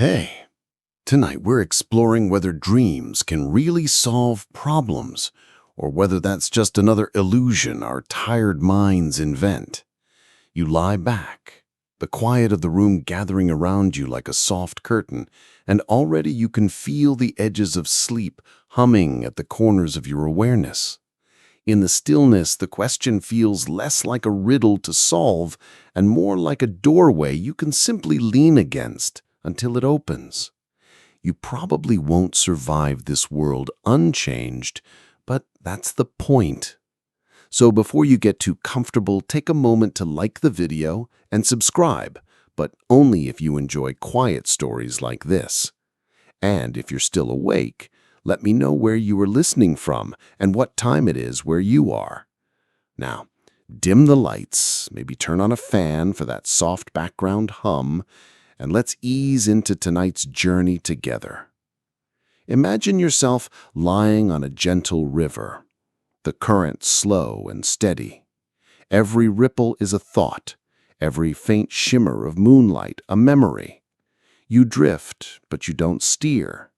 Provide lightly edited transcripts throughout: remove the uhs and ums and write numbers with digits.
Hey, tonight we're exploring whether dreams can really solve problems, or whether that's just another illusion our tired minds invent. You lie back, the quiet of the room gathering around you like a soft curtain, and already you can feel the edges of sleep humming at the corners of your awareness. In the stillness, the question feels less like a riddle to solve and more like a doorway you can simply lean against until it opens. You probably won't survive this world unchanged, but that's the point. So before you get too comfortable, take a moment to like the video and subscribe, but only if you enjoy quiet stories like this. And if you're still awake, let me know where you are listening from and what time it is where you are. Now, dim the lights, maybe turn on a fan for that soft background hum, and let's ease into tonight's journey together. Imagine yourself lying on a gentle river, the current slow and steady. Every ripple is a thought, every faint shimmer of moonlight a memory. You drift, but you don't steer.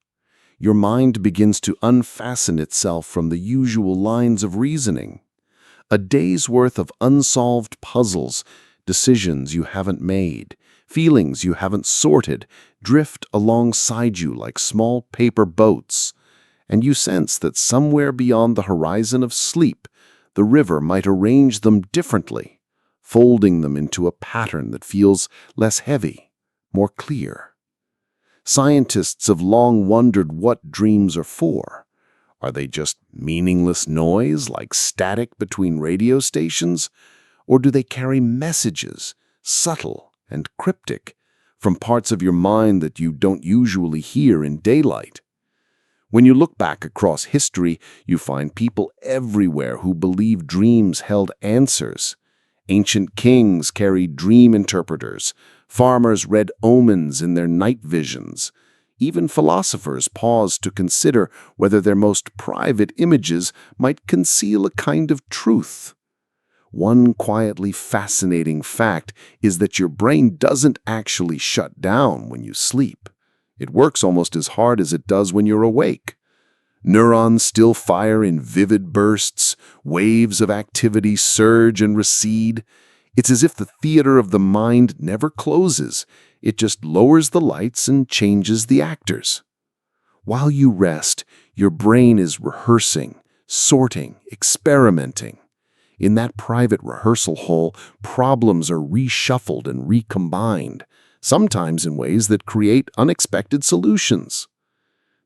Your mind begins to unfasten itself from the usual lines of reasoning. A day's worth of unsolved puzzles, decisions you haven't made, feelings you haven't sorted, drift alongside you like small paper boats, and you sense that somewhere beyond the horizon of sleep, the river might arrange them differently, folding them into a pattern that feels less heavy, more clear. Scientists have long wondered what dreams are for. Are they just meaningless noise like static between radio stations? Or do they carry messages, subtle and cryptic, from parts of your mind that you don't usually hear in daylight? When you look back across history, you find people everywhere who believe dreams held answers. Ancient kings carried dream interpreters. Farmers read omens in their night visions. Even philosophers paused to consider whether their most private images might conceal a kind of truth. One quietly fascinating fact is that your brain doesn't actually shut down when you sleep. It works almost as hard as it does when you're awake. Neurons still fire in vivid bursts, waves of activity surge and recede. It's as if the theater of the mind never closes. It just lowers the lights and changes the actors. While you rest, your brain is rehearsing, sorting, experimenting. In that private rehearsal hall, problems are reshuffled and recombined, sometimes in ways that create unexpected solutions.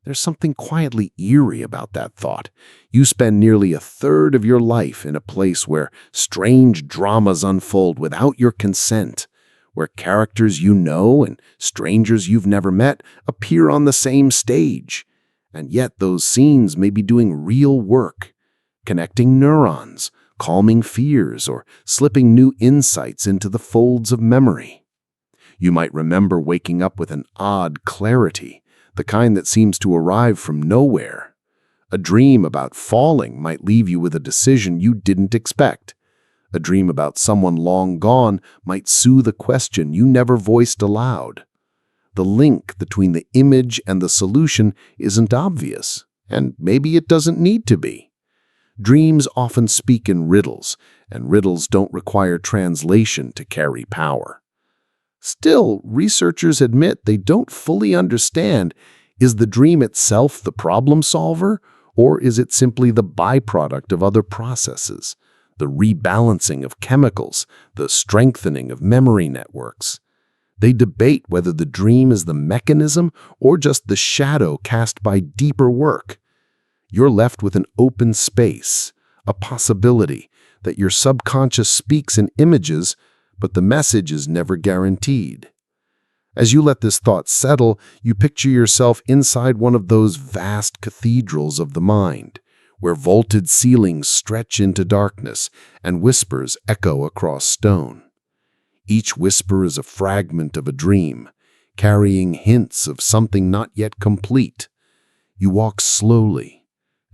There's something quietly eerie about that thought. You spend nearly a third of your life in a place where strange dramas unfold without your consent, where characters you know and strangers you've never met appear on the same stage. And yet those scenes may be doing real work, connecting neurons, calming fears, or slipping new insights into the folds of memory. You might remember waking up with an odd clarity, the kind that seems to arrive from nowhere. A dream about falling might leave you with a decision you didn't expect. A dream about someone long gone might soothe a question you never voiced aloud. The link between the image and the solution isn't obvious, and maybe it doesn't need to be. Dreams often speak in riddles, and riddles don't require translation to carry power. Still, researchers admit they don't fully understand, is the dream itself the problem solver, or is it simply the byproduct of other processes, the rebalancing of chemicals, the strengthening of memory networks? They debate whether the dream is the mechanism or just the shadow cast by deeper work. You're left with an open space, a possibility that your subconscious speaks in images, but the message is never guaranteed. As you let this thought settle, you picture yourself inside one of those vast cathedrals of the mind, where vaulted ceilings stretch into darkness and whispers echo across stone. Each whisper is a fragment of a dream, carrying hints of something not yet complete. You walk slowly,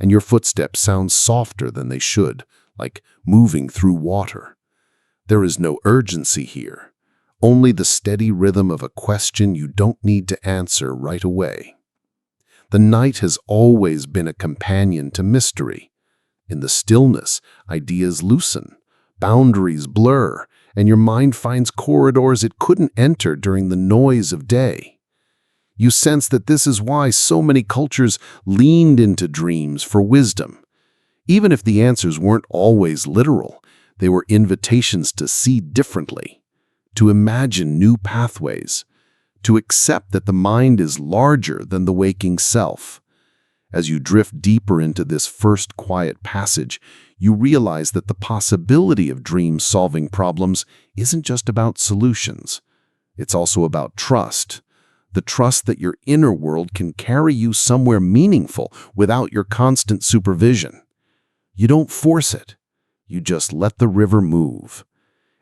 and your footsteps sound softer than they should, like moving through water. There is no urgency here, only the steady rhythm of a question you don't need to answer right away. The night has always been a companion to mystery. In the stillness, ideas loosen, boundaries blur, and your mind finds corridors it couldn't enter during the noise of day. You sense that this is why so many cultures leaned into dreams for wisdom. Even if the answers weren't always literal, they were invitations to see differently, to imagine new pathways, to accept that the mind is larger than the waking self. As you drift deeper into this first quiet passage, you realize that the possibility of dreams solving problems isn't just about solutions. It's also about trust. The trust that your inner world can carry you somewhere meaningful without your constant supervision. You don't force it. You just let the river move.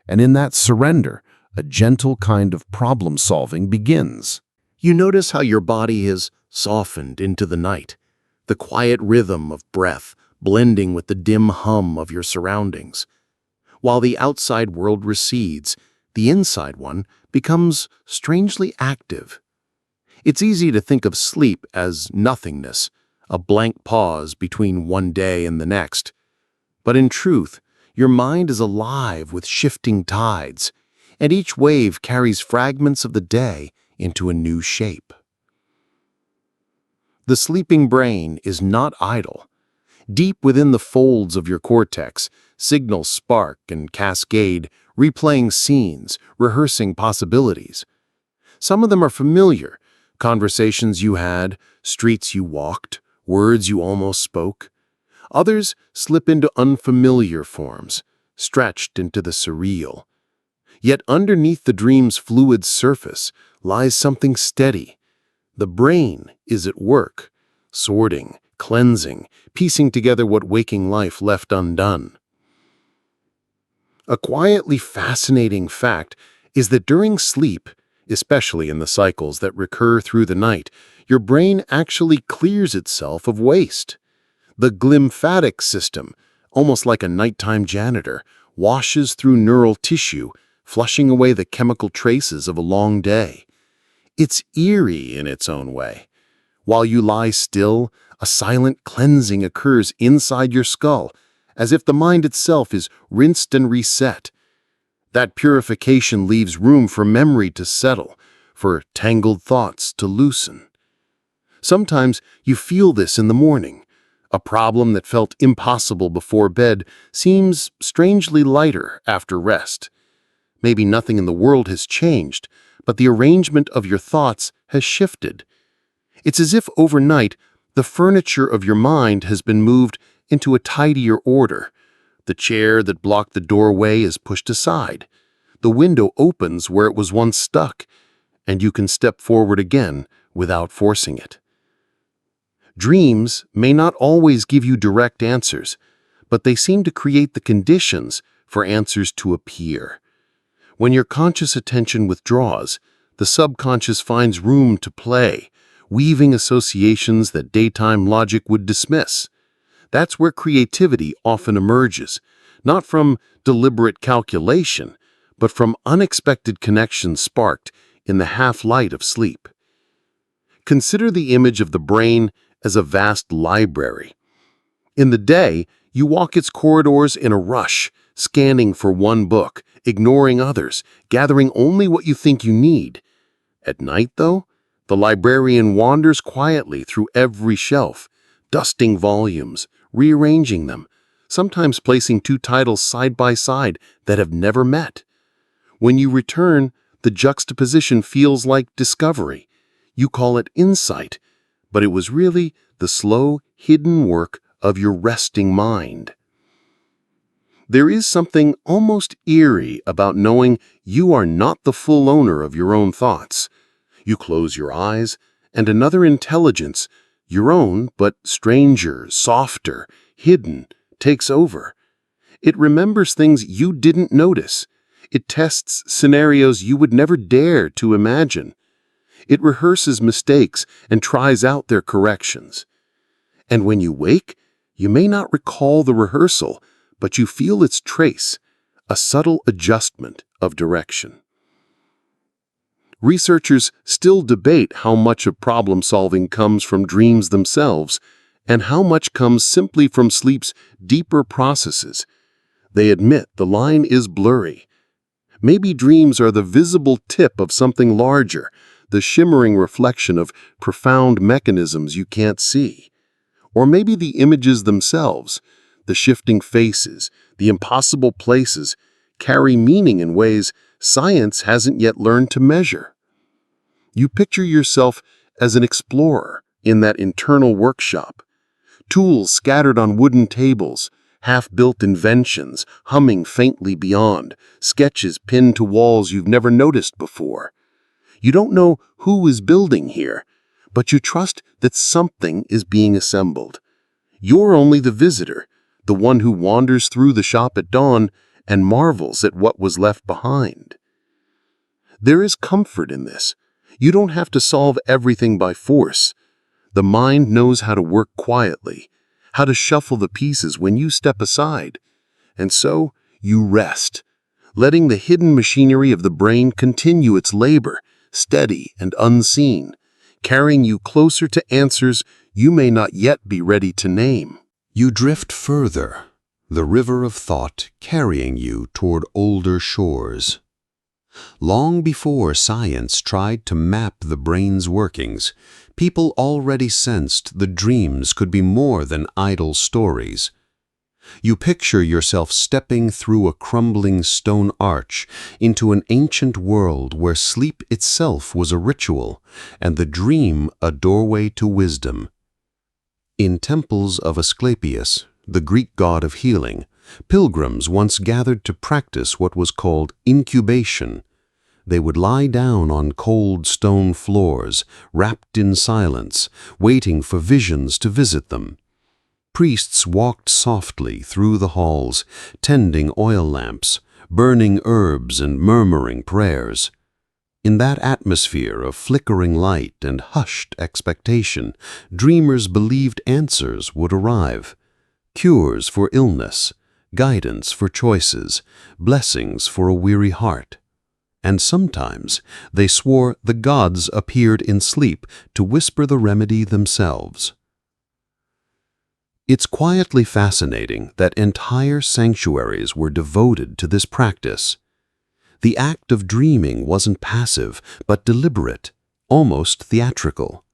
And in that surrender, a gentle kind of problem solving begins. You notice how your body is softened into the night, the quiet rhythm of breath blending with the dim hum of your surroundings. While the outside world recedes, the inside one becomes strangely active. It's easy to think of sleep as nothingness, a blank pause between one day and the next. But in truth, your mind is alive with shifting tides, and each wave carries fragments of the day into a new shape. The sleeping brain is not idle. Deep within the folds of your cortex, signals spark and cascade, replaying scenes, rehearsing possibilities. Some of them are familiar, conversations you had, streets you walked, words you almost spoke. Others slip into unfamiliar forms, stretched into the surreal. Yet underneath the dream's fluid surface lies something steady. The brain is at work, sorting, cleansing, piecing together what waking life left undone. A quietly fascinating fact is that during sleep, especially in the cycles that recur through the night, your brain actually clears itself of waste. The glymphatic system, almost like a nighttime janitor, washes through neural tissue, flushing away the chemical traces of a long day. It's eerie in its own way. While you lie still, a silent cleansing occurs inside your skull, as if the mind itself is rinsed and reset. That purification leaves room for memory to settle, for tangled thoughts to loosen. Sometimes you feel this in the morning. A problem that felt impossible before bed seems strangely lighter after rest. Maybe nothing in the world has changed, but the arrangement of your thoughts has shifted. It's as if overnight, the furniture of your mind has been moved into a tidier order. The chair that blocked the doorway is pushed aside. The window opens where it was once stuck, and you can step forward again without forcing it. Dreams may not always give you direct answers, but they seem to create the conditions for answers to appear. When your conscious attention withdraws, the subconscious finds room to play, weaving associations that daytime logic would dismiss. That's where creativity often emerges, not from deliberate calculation, but from unexpected connections sparked in the half-light of sleep. Consider the image of the brain as a vast library. In the day, you walk its corridors in a rush, scanning for one book, ignoring others, gathering only what you think you need. At night, though, the librarian wanders quietly through every shelf, dusting volumes, rearranging them, sometimes placing two titles side by side that have never met. When you return, the juxtaposition feels like discovery. You call it insight, but it was really the slow, hidden work of your resting mind. There is something almost eerie about knowing you are not the full owner of your own thoughts. You close your eyes, and another intelligence, your own but stranger, softer, hidden, takes over. It remembers things you didn't notice. It tests scenarios you would never dare to imagine. It rehearses mistakes and tries out their corrections. And when you wake, you may not recall the rehearsal, but you feel its trace, a subtle adjustment of direction. Researchers still debate how much of problem-solving comes from dreams themselves and how much comes simply from sleep's deeper processes. They admit the line is blurry. Maybe dreams are the visible tip of something larger, the shimmering reflection of profound mechanisms you can't see. Or maybe the images themselves, the shifting faces, the impossible places, carry meaning in ways science hasn't yet learned to measure. You picture yourself as an explorer in that internal workshop, tools scattered on wooden tables, half-built inventions humming faintly beyond, sketches pinned to walls you've never noticed before. You don't know who is building here, but you trust that something is being assembled. You're only the visitor, the one who wanders through the shop at dawn and marvels at what was left behind. There is comfort in this. You don't have to solve everything by force. The mind knows how to work quietly, how to shuffle the pieces when you step aside. And so you rest, letting the hidden machinery of the brain continue its labor, steady and unseen, carrying you closer to answers you may not yet be ready to name. You drift further, the river of thought carrying you toward older shores. Long before science tried to map the brain's workings, people already sensed the dreams could be more than idle stories. You picture yourself stepping through a crumbling stone arch into an ancient world where sleep itself was a ritual and the dream a doorway to wisdom. In temples of Asclepius, the Greek god of healing, pilgrims once gathered to practice what was called incubation. They would lie down on cold stone floors, wrapped in silence, waiting for visions to visit them. Priests walked softly through the halls, tending oil lamps, burning herbs and murmuring prayers. In that atmosphere of flickering light and hushed expectation, dreamers believed answers would arrive. Cures for illness, guidance for choices, blessings for a weary heart. And sometimes they swore the gods appeared in sleep to whisper the remedy themselves. It's quietly fascinating that entire sanctuaries were devoted to this practice. The act of dreaming wasn't passive, but deliberate, almost theatrical.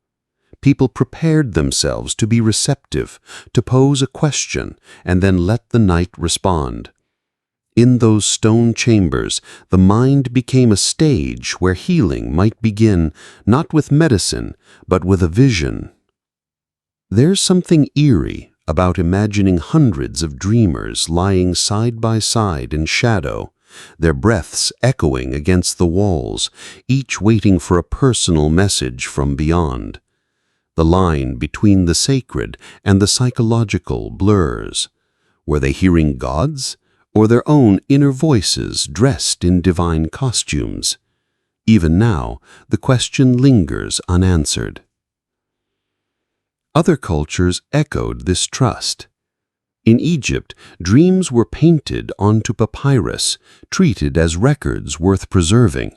People prepared themselves to be receptive, to pose a question, and then let the night respond. In those stone chambers, the mind became a stage where healing might begin not with medicine, but with a vision. There's something eerie about imagining hundreds of dreamers lying side by side in shadow, their breaths echoing against the walls, each waiting for a personal message from beyond. The line between the sacred and the psychological blurs. Were they hearing gods, or their own inner voices dressed in divine costumes? Even now, the question lingers unanswered. Other cultures echoed this trust. In Egypt, dreams were painted onto papyrus, treated as records worth preserving.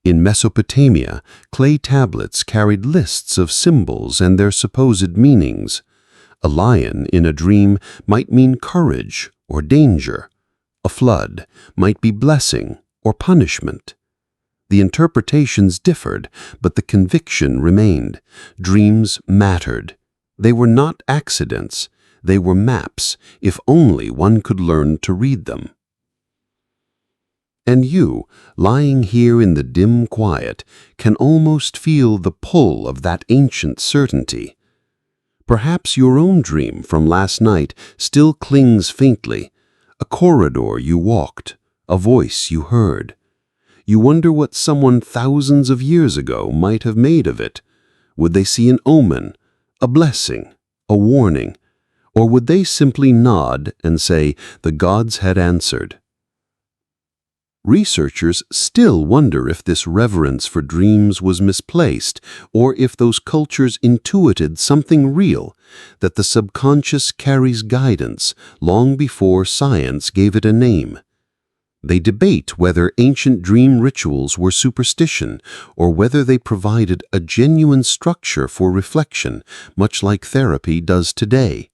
In Mesopotamia, clay tablets carried lists of symbols and their supposed meanings. A lion in a dream might mean courage or danger. A flood might be blessing or punishment. The interpretations differed, but the conviction remained. Dreams mattered. They were not accidents. They were maps, if only one could learn to read them. And you, lying here in the dim quiet, can almost feel the pull of that ancient certainty. Perhaps your own dream from last night still clings faintly, a corridor you walked, a voice you heard. You wonder what someone thousands of years ago might have made of it. Would they see an omen, a blessing, a warning, or would they simply nod and say the gods had answered? Researchers still wonder if this reverence for dreams was misplaced, or if those cultures intuited something real, that the subconscious carries guidance long before science gave it a name. They debate whether ancient dream rituals were superstition or whether they provided a genuine structure for reflection, much like therapy does today.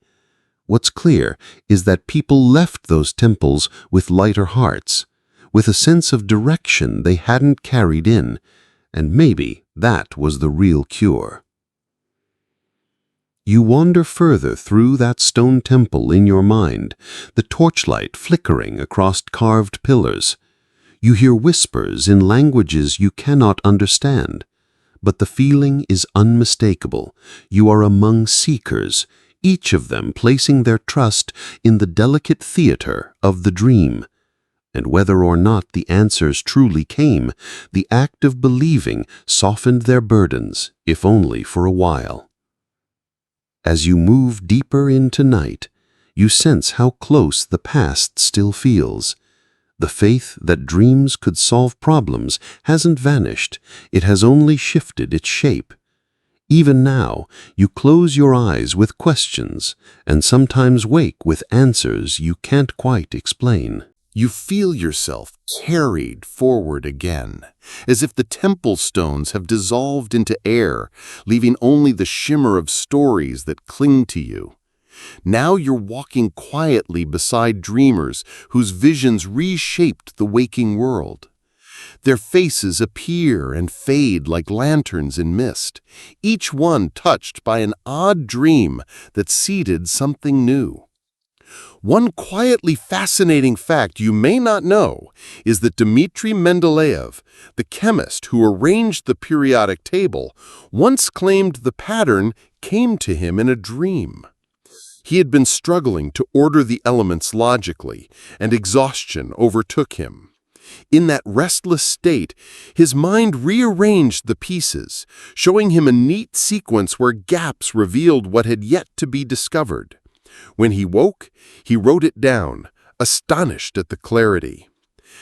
What's clear is that people left those temples with lighter hearts, with a sense of direction they hadn't carried in, and maybe that was the real cure. You wander further through that stone temple in your mind, the torchlight flickering across carved pillars. You hear whispers in languages you cannot understand, but the feeling is unmistakable. You are among seekers, each of them placing their trust in the delicate theater of the dream. And whether or not the answers truly came, the act of believing softened their burdens, if only for a while. As you move deeper into night, you sense how close the past still feels. The faith that dreams could solve problems hasn't vanished, it has only shifted its shape. Even now, you close your eyes with questions and sometimes wake with answers you can't quite explain. You feel yourself carried forward again, as if the temple stones have dissolved into air, leaving only the shimmer of stories that cling to you. Now you're walking quietly beside dreamers whose visions reshaped the waking world. Their faces appear and fade like lanterns in mist, each one touched by an odd dream that seeded something new. One quietly fascinating fact you may not know is that Dmitri Mendeleev, the chemist who arranged the periodic table, once claimed the pattern came to him in a dream. He had been struggling to order the elements logically, and exhaustion overtook him. In that restless state, his mind rearranged the pieces, showing him a neat sequence where gaps revealed what had yet to be discovered. When he woke, he wrote it down, astonished at the clarity.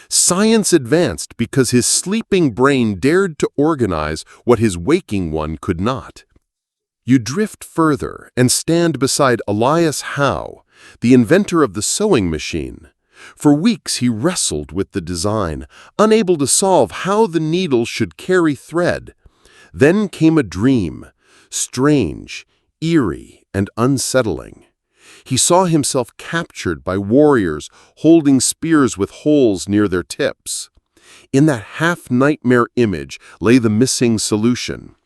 Science advanced because his sleeping brain dared to organize what his waking one could not. You drift further and stand beside Elias Howe, the inventor of the sewing machine. For weeks he wrestled with the design, unable to solve how the needle should carry thread. Then came a dream, strange, eerie, and unsettling. He saw himself captured by warriors holding spears with holes near their tips. In that half-nightmare image lay the missing solution.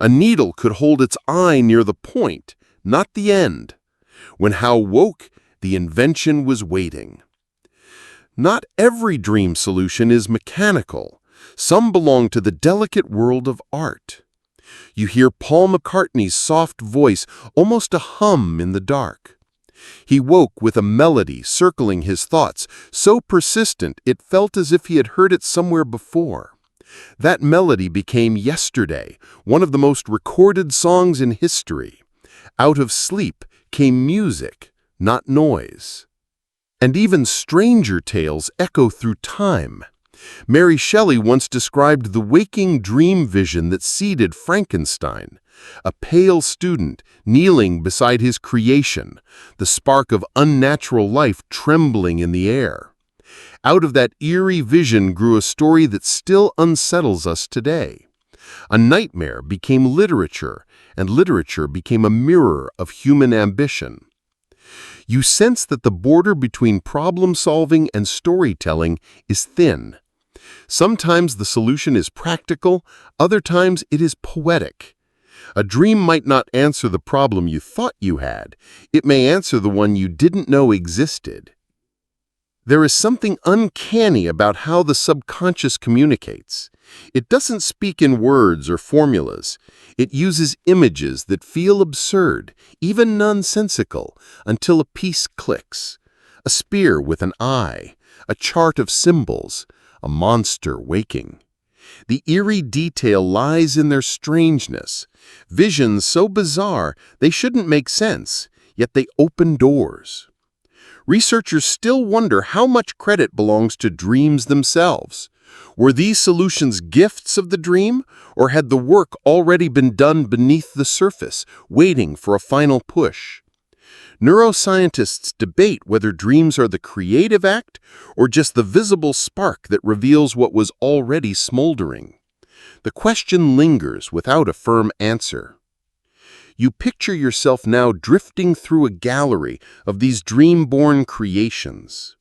A needle could hold its eye near the point, not the end. When Howe woke, the invention was waiting. Not every dream solution is mechanical. Some belong to the delicate world of art. You hear Paul McCartney's soft voice, almost a hum in the dark. He woke with a melody circling his thoughts, so persistent it felt as if he had heard it somewhere before. That melody became Yesterday, one of the most recorded songs in history. Out of sleep came music, not noise. And even stranger tales echo through time. Mary Shelley once described the waking dream vision that seeded Frankenstein. A pale student kneeling beside his creation, the spark of unnatural life trembling in the air. Out of that eerie vision grew a story that still unsettles us today. A nightmare became literature, and literature became a mirror of human ambition. You sense that the border between problem-solving and storytelling is thin. Sometimes the solution is practical, other times it is poetic. A dream might not answer the problem you thought you had. It may answer the one you didn't know existed. There is something uncanny about how the subconscious communicates. It doesn't speak in words or formulas. It uses images that feel absurd, even nonsensical, until a piece clicks. A spear with an eye, a chart of symbols, a monster waking. The eerie detail lies in their strangeness. Visions so bizarre they shouldn't make sense, yet they open doors. Researchers still wonder how much credit belongs to dreams themselves. Were these solutions gifts of the dream, or had the work already been done beneath the surface, waiting for a final push? Neuroscientists debate whether dreams are the creative act or just the visible spark that reveals what was already smoldering. The question lingers without a firm answer. You picture yourself now drifting through a gallery of these dream-born creations.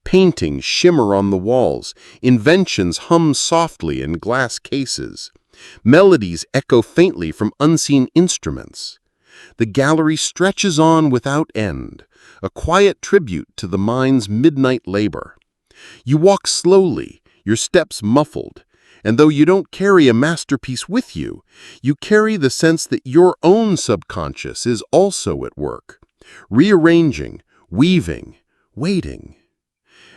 Paintings shimmer on the walls, inventions hum softly in glass cases. Melodies echo faintly from unseen instruments. The gallery stretches on without end, a quiet tribute to the mind's midnight labor. You walk slowly, your steps muffled, and though you don't carry a masterpiece with you, you carry the sense that your own subconscious is also at work, rearranging, weaving, waiting.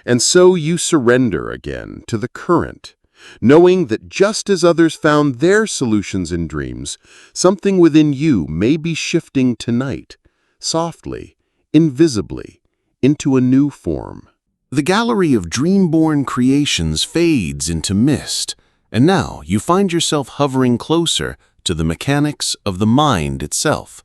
And so you surrender again to the current, knowing that just as others found their solutions in dreams, something within you may be shifting tonight, softly, invisibly, into a new form. The gallery of dream-born creations fades into mist, and now you find yourself hovering closer to the mechanics of the mind itself.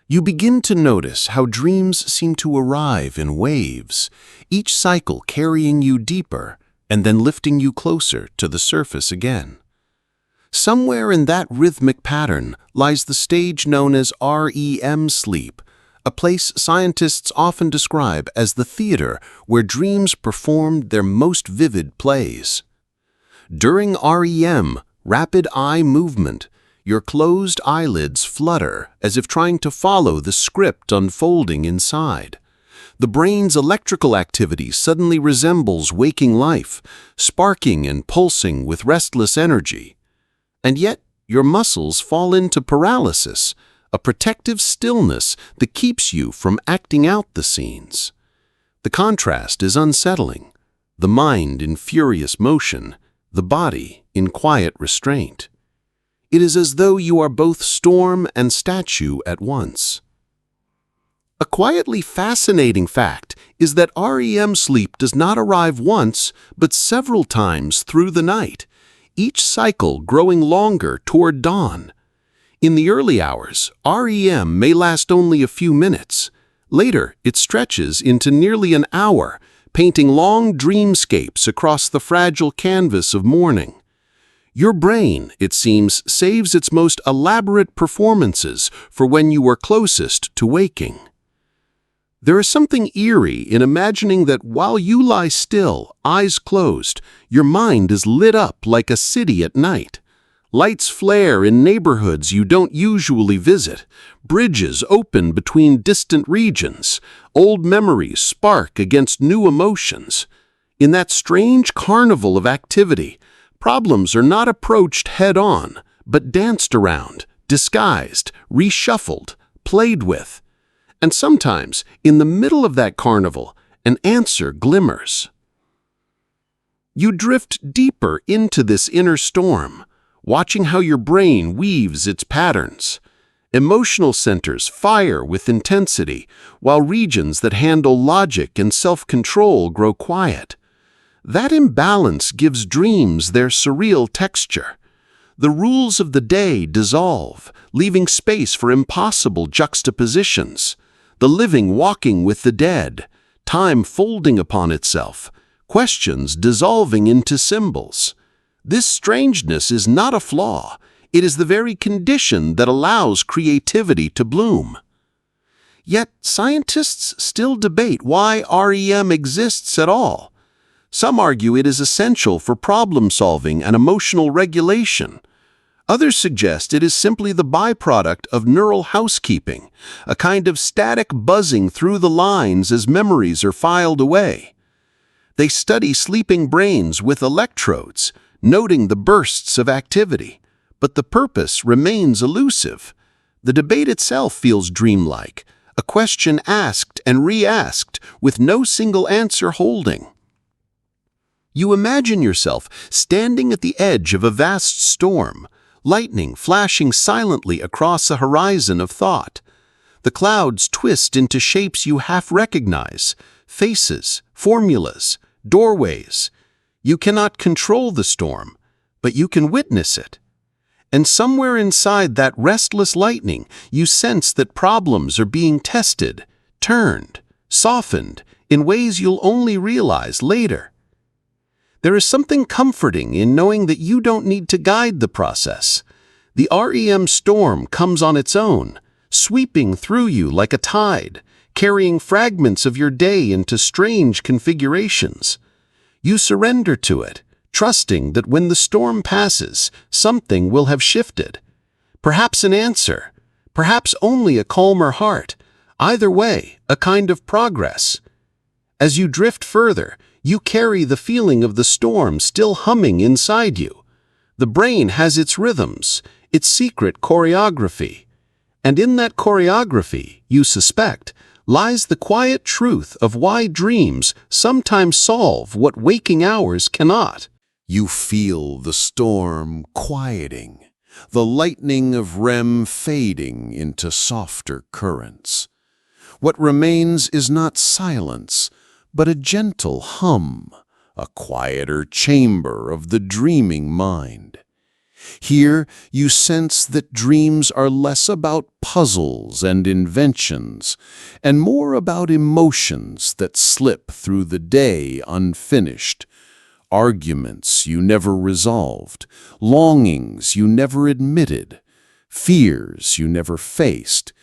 You begin to notice how dreams seem to arrive in waves, each cycle carrying you deeper and then lifting you closer to the surface again. Somewhere in that rhythmic pattern lies the stage known as REM sleep, a place scientists often describe as the theater where dreams performed their most vivid plays. During REM, rapid eye movement, your closed eyelids flutter as if trying to follow the script unfolding inside. The brain's electrical activity suddenly resembles waking life, sparking and pulsing with restless energy. And yet, your muscles fall into paralysis, a protective stillness that keeps you from acting out the scenes. The contrast is unsettling, the mind in furious motion, the body in quiet restraint. It is as though you are both storm and statue at once. A quietly fascinating fact is that REM sleep does not arrive once, but several times through the night, each cycle growing longer toward dawn. In the early hours, REM may last only a few minutes. Later, it stretches into nearly an hour, painting long dreamscapes across the fragile canvas of morning. Your brain, it seems, saves its most elaborate performances for when you are closest to waking. There is something eerie in imagining that while you lie still, eyes closed, your mind is lit up like a city at night. Lights flare in neighborhoods you don't usually visit. Bridges open between distant regions. Old memories spark against new emotions. In that strange carnival of activity, problems are not approached head-on, but danced around, disguised, reshuffled, played with. And sometimes, in the middle of that carnival, an answer glimmers. You drift deeper into this inner storm, watching how your brain weaves its patterns. Emotional centers fire with intensity, while regions that handle logic and self-control grow quiet. That imbalance gives dreams their surreal texture. The rules of the day dissolve, leaving space for impossible juxtapositions. The living walking with the dead, time folding upon itself, questions dissolving into symbols. This strangeness is not a flaw. It is the very condition that allows creativity to bloom. Yet, scientists still debate why REM exists at all. Some argue it is essential for problem-solving and emotional regulation. Others suggest it is simply the byproduct of neural housekeeping, a kind of static buzzing through the lines as memories are filed away. They study sleeping brains with electrodes, noting the bursts of activity, but the purpose remains elusive. The debate itself feels dreamlike, a question asked and re-asked with no single answer holding. You imagine yourself standing at the edge of a vast storm, lightning flashing silently across a horizon of thought. The clouds twist into shapes you half recognize, faces, formulas, doorways. You cannot control the storm, but you can witness it. And somewhere inside that restless lightning, you sense that problems are being tested, turned, softened in ways you'll only realize later. There is something comforting in knowing that you don't need to guide the process. The REM storm comes on its own, sweeping through you like a tide, carrying fragments of your day into strange configurations. You surrender to it, trusting that when the storm passes, something will have shifted. Perhaps an answer, perhaps only a calmer heart. Either way, a kind of progress. As you drift further, you carry the feeling of the storm still humming inside you. The brain has its rhythms, its secret choreography. And in that choreography, you suspect, lies the quiet truth of why dreams sometimes solve what waking hours cannot. You feel the storm quieting, the lightning of REM fading into softer currents. What remains is not silence, but a gentle hum, a quieter chamber of the dreaming mind. Here you sense that dreams are less about puzzles and inventions, and more about emotions that slip through the day unfinished. Arguments you never resolved, longings you never admitted, fears you never faced.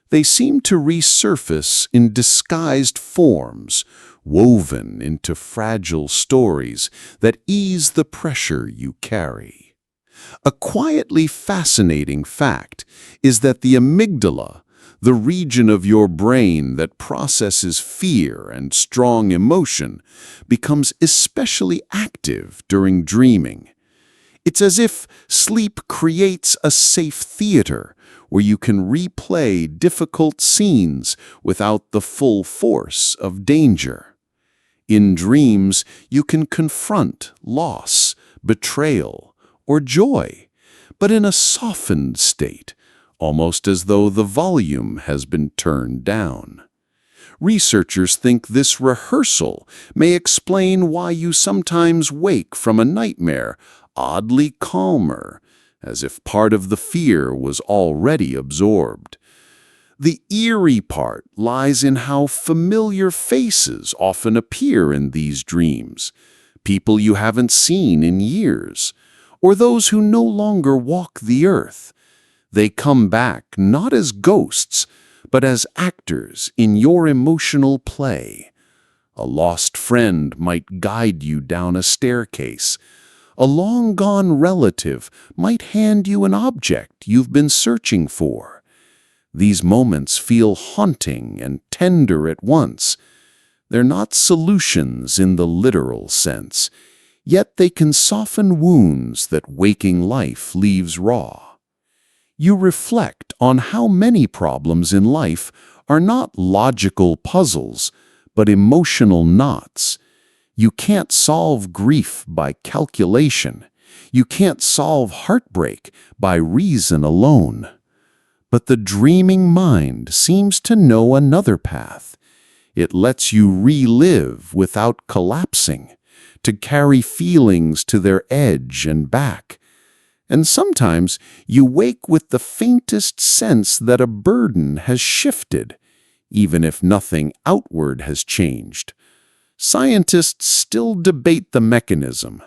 They seem to resurface in disguised forms, woven into fragile stories that ease the pressure you carry. A quietly fascinating fact is that the amygdala, the region of your brain that processes fear and strong emotion, becomes especially active during dreaming. It's as if sleep creates a safe theater where you can replay difficult scenes without the full force of danger. In dreams, you can confront loss, betrayal, or joy, but in a softened state, almost as though the volume has been turned down. Researchers think this rehearsal may explain why you sometimes wake from a nightmare oddly calmer, as if part of the fear was already absorbed. The eerie part lies in how familiar faces often appear in these dreams, people you haven't seen in years, or those who no longer walk the earth. They come back not as ghosts, but as actors in your emotional play. A lost friend might guide you down a staircase. A long-gone relative might hand you an object you've been searching for. These moments feel haunting and tender at once. They're not solutions in the literal sense, yet they can soften wounds that waking life leaves raw. You reflect on how many problems in life are not logical puzzles, but emotional knots. You can't solve grief by calculation. You can't solve heartbreak by reason alone. But the dreaming mind seems to know another path. It lets you relive without collapsing, to carry feelings to their edge and back. And sometimes you wake with the faintest sense that a burden has shifted, even if nothing outward has changed. Scientists still debate the mechanism.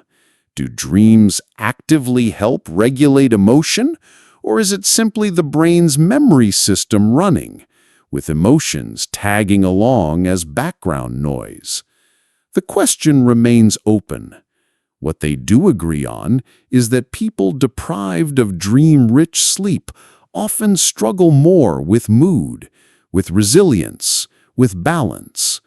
Do dreams actively help regulate emotion, or is it simply the brain's memory system running, with emotions tagging along as background noise? The question remains open. What they do agree on is that people deprived of dream-rich sleep often struggle more with mood, with resilience, with balance.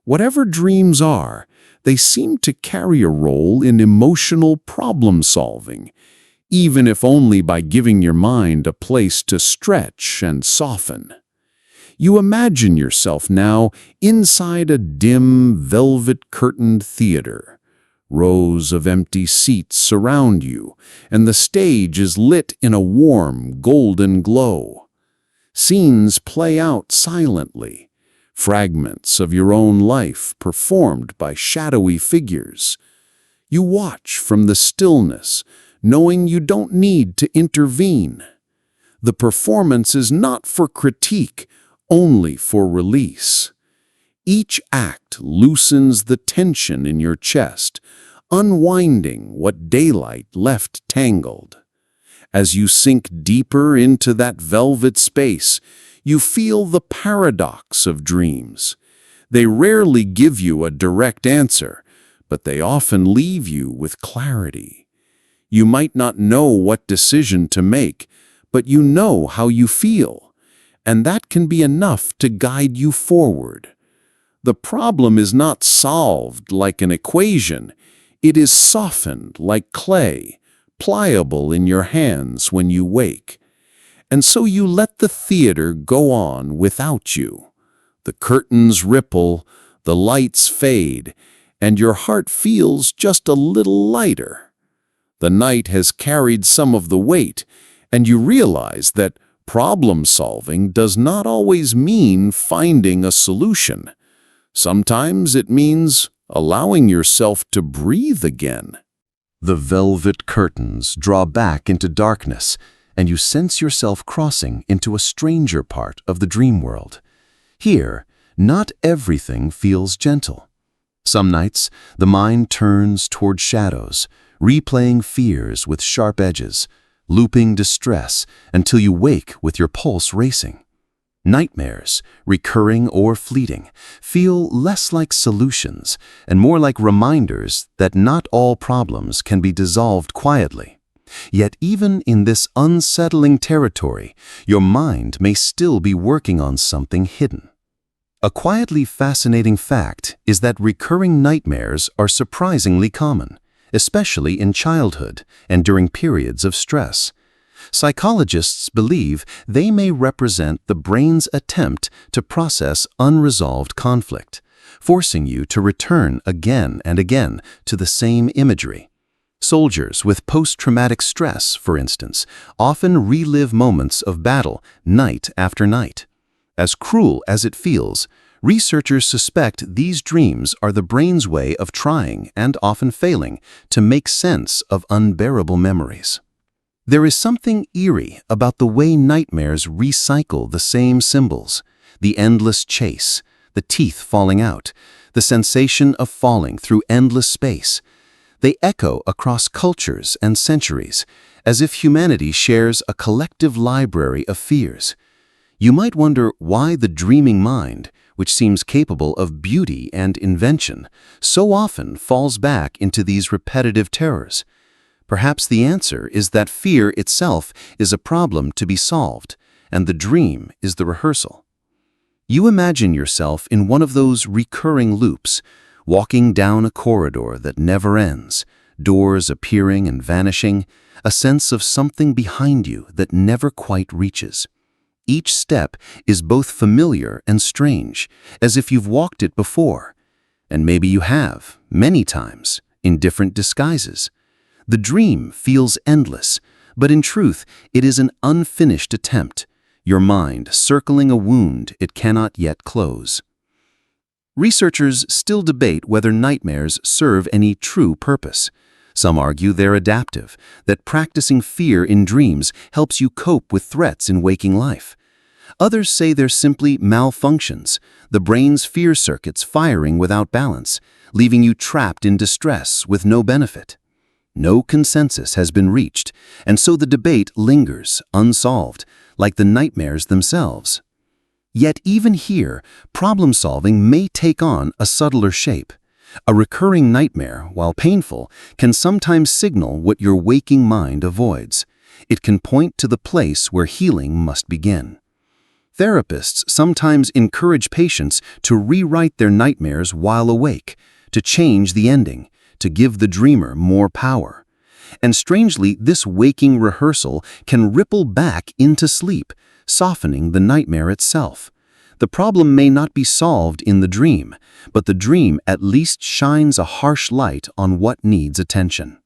Whatever dreams are, they seem to carry a role in emotional problem-solving, even if only by giving your mind a place to stretch and soften. You imagine yourself now inside a dim, velvet-curtained theater. Rows of empty seats surround you, and the stage is lit in a warm, golden glow. Scenes play out silently, fragments of your own life performed by shadowy figures. You watch from the stillness, knowing you don't need to intervene. The performance is not for critique, only for release. Each act loosens the tension in your chest, unwinding what daylight left tangled. As you sink deeper into that velvet space, you feel the paradox of dreams. They rarely give you a direct answer, but they often leave you with clarity. You might not know what decision to make, but you know how you feel, and that can be enough to guide you forward. The problem is not solved like an equation. It is softened like clay, pliable in your hands when you wake. And so you let the theater go on without you. The curtains ripple, the lights fade, and your heart feels just a little lighter. The night has carried some of the weight, and you realize that problem solving does not always mean finding a solution. Sometimes it means allowing yourself to breathe again. The velvet curtains draw back into darkness, and you sense yourself crossing into a stranger part of the dream world. Here, not everything feels gentle. Some nights, the mind turns toward shadows, replaying fears with sharp edges, looping distress until you wake with your pulse racing. Nightmares, recurring or fleeting, feel less like solutions and more like reminders that not all problems can be dissolved quietly. Yet even in this unsettling territory, your mind may still be working on something hidden. A quietly fascinating fact is that recurring nightmares are surprisingly common, especially in childhood and during periods of stress. Psychologists believe they may represent the brain's attempt to process unresolved conflict, forcing you to return again and again to the same imagery. Soldiers with post-traumatic stress, for instance, often relive moments of battle night after night. As cruel as it feels, researchers suspect these dreams are the brain's way of trying, and often failing, to make sense of unbearable memories. There is something eerie about the way nightmares recycle the same symbols: the endless chase, the teeth falling out, the sensation of falling through endless space. They echo across cultures and centuries, as if humanity shares a collective library of fears. You might wonder why the dreaming mind, which seems capable of beauty and invention, so often falls back into these repetitive terrors. Perhaps the answer is that fear itself is a problem to be solved, and the dream is the rehearsal. You imagine yourself in one of those recurring loops, walking down a corridor that never ends, doors appearing and vanishing, a sense of something behind you that never quite reaches. Each step is both familiar and strange, as if you've walked it before. And maybe you have, many times, in different disguises. The dream feels endless, but in truth, it is an unfinished attempt, your mind circling a wound it cannot yet close. Researchers still debate whether nightmares serve any true purpose. Some argue they're adaptive, that practicing fear in dreams helps you cope with threats in waking life. Others say they're simply malfunctions, the brain's fear circuits firing without balance, leaving you trapped in distress with no benefit. No consensus has been reached, and so the debate lingers, unsolved, like the nightmares themselves. Yet even here, problem-solving may take on a subtler shape. A recurring nightmare, while painful, can sometimes signal what your waking mind avoids. It can point to the place where healing must begin. Therapists sometimes encourage patients to rewrite their nightmares while awake, to change the ending, to give the dreamer more power. And strangely, this waking rehearsal can ripple back into sleep, softening the nightmare itself. The problem may not be solved in the dream, but the dream at least shines a harsh light on what needs attention.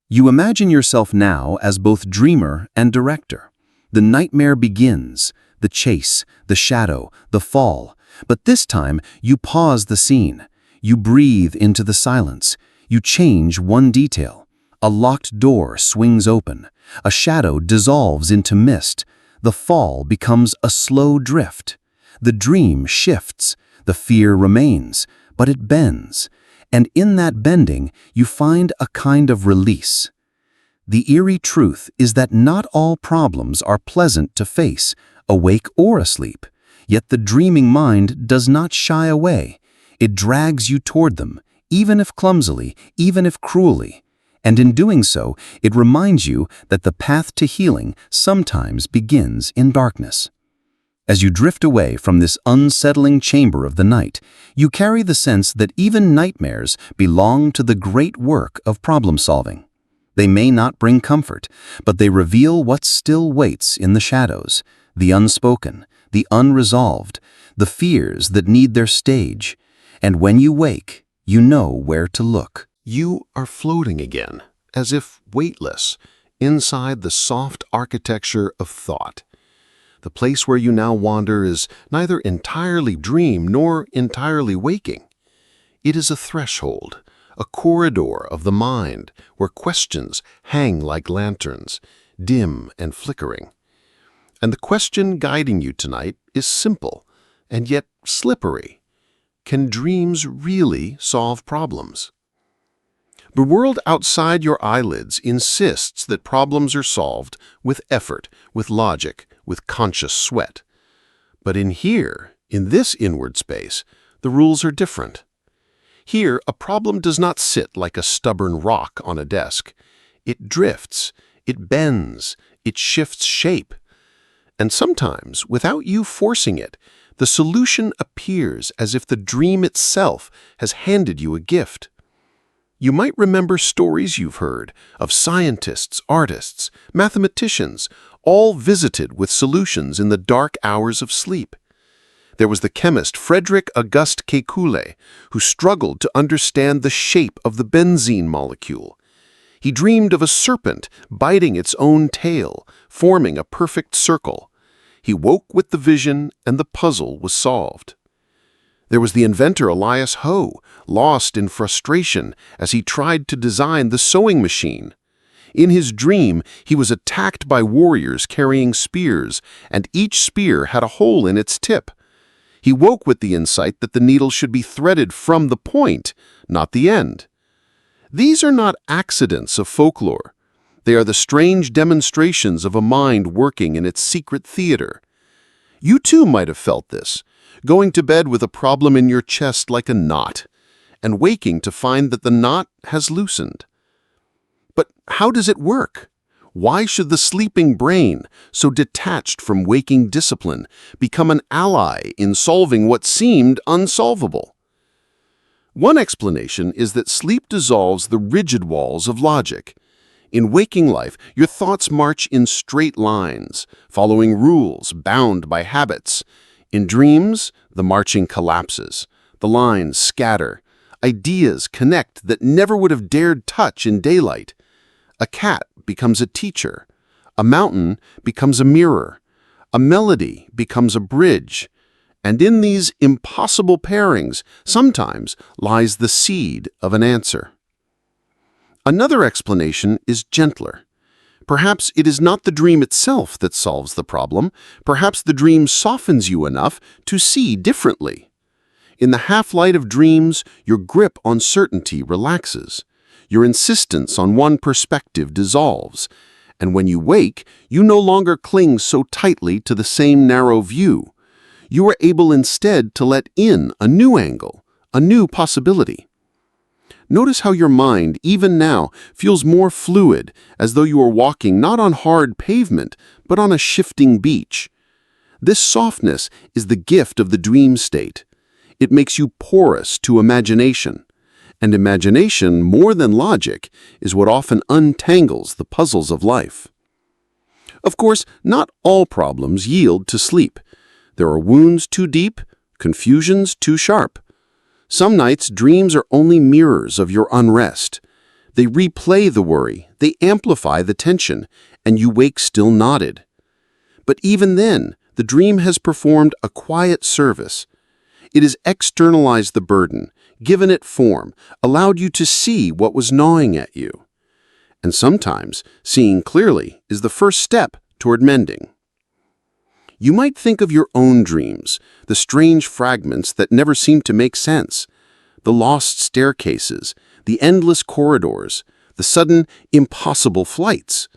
You imagine yourself now as both dreamer and director. The nightmare begins, the chase, the shadow, the fall, but this time you pause the scene. You breathe into the silence. You change one detail. A locked door swings open. A shadow dissolves into mist. The fall becomes a slow drift. The dream shifts. The fear remains, but it bends. And in that bending, you find a kind of release. The eerie truth is that not all problems are pleasant to face, awake or asleep. Yet the dreaming mind does not shy away. It drags you toward them, even if clumsily, even if cruelly. And in doing so, it reminds you that the path to healing sometimes begins in darkness. As you drift away from this unsettling chamber of the night, you carry the sense that even nightmares belong to the great work of problem-solving. They may not bring comfort, but they reveal what still waits in the shadows, the unspoken, the unresolved, the fears that need their stage. And when you wake, you know where to look. You are floating again, as if weightless, inside the soft architecture of thought. The place where you now wander is neither entirely dream nor entirely waking. It is a threshold, a corridor of the mind where questions hang like lanterns, dim and flickering. And the question guiding you tonight is simple and yet slippery. Can dreams really solve problems? The world outside your eyelids insists that problems are solved with effort, with logic, with conscious sweat. But in here, in this inward space, the rules are different. Here, a problem does not sit like a stubborn rock on a desk. It drifts, it bends, it shifts shape. And sometimes, without you forcing it, the solution appears as if the dream itself has handed you a gift. You might remember stories you've heard of scientists, artists, mathematicians, all visited with solutions in the dark hours of sleep. There was the chemist Frederick Auguste Kekule, who struggled to understand the shape of the benzene molecule. He dreamed of a serpent biting its own tail, forming a perfect circle. He woke with the vision, and the puzzle was solved. There was the inventor Elias Howe, lost in frustration as he tried to design the sewing machine. In his dream, he was attacked by warriors carrying spears, and each spear had a hole in its tip. He woke with the insight that the needle should be threaded from the point, not the end. These are not accidents of folklore. They are the strange demonstrations of a mind working in its secret theater. You too might have felt this, going to bed with a problem in your chest like a knot, and waking to find that the knot has loosened. But how does it work? Why should the sleeping brain, so detached from waking discipline, become an ally in solving what seemed unsolvable? One explanation is that sleep dissolves the rigid walls of logic. In waking life, your thoughts march in straight lines, following rules bound by habits. In dreams, the marching collapses. The lines scatter. Ideas connect that never would have dared touch in daylight. A cat becomes a teacher. A mountain becomes a mirror. A melody becomes a bridge. And in these impossible pairings, sometimes lies the seed of an answer. Another explanation is gentler. Perhaps it is not the dream itself that solves the problem. Perhaps the dream softens you enough to see differently. In the half-light of dreams, your grip on certainty relaxes. Your insistence on one perspective dissolves. And when you wake, you no longer cling so tightly to the same narrow view. You are able instead to let in a new angle, a new possibility. Notice how your mind, even now, feels more fluid, as though you are walking not on hard pavement, but on a shifting beach. This softness is the gift of the dream state. It makes you porous to imagination. And imagination, more than logic, is what often untangles the puzzles of life. Of course, not all problems yield to sleep. There are wounds too deep, confusions too sharp. Some nights, dreams are only mirrors of your unrest. They replay the worry, they amplify the tension, and you wake still knotted. But even then, the dream has performed a quiet service. It has externalized the burden, given it form, allowed you to see what was gnawing at you. And sometimes, seeing clearly is the first step toward mending. You might think of your own dreams, the strange fragments that never seem to make sense, the lost staircases, the endless corridors, the sudden, impossible flights.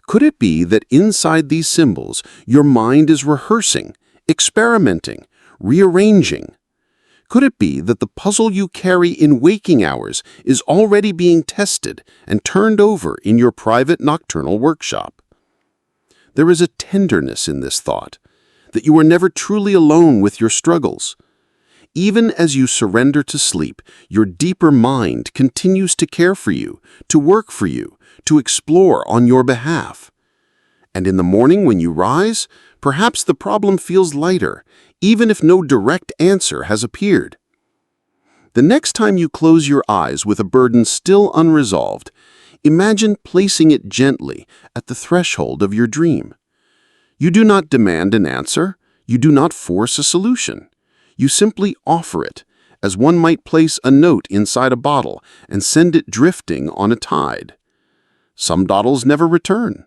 Could it be that inside these symbols, your mind is rehearsing, experimenting, rearranging? Could it be that the puzzle you carry in waking hours is already being tested and turned over in your private nocturnal workshop? There is a tenderness in this thought, that you are never truly alone with your struggles. Even as you surrender to sleep, your deeper mind continues to care for you, to work for you, to explore on your behalf. And in the morning when you rise, perhaps the problem feels lighter, even if no direct answer has appeared. The next time you close your eyes with a burden still unresolved, imagine placing it gently at the threshold of your dream. You do not demand an answer, you do not force a solution. You simply offer it, as one might place a note inside a bottle and send it drifting on a tide. Some bottles never return.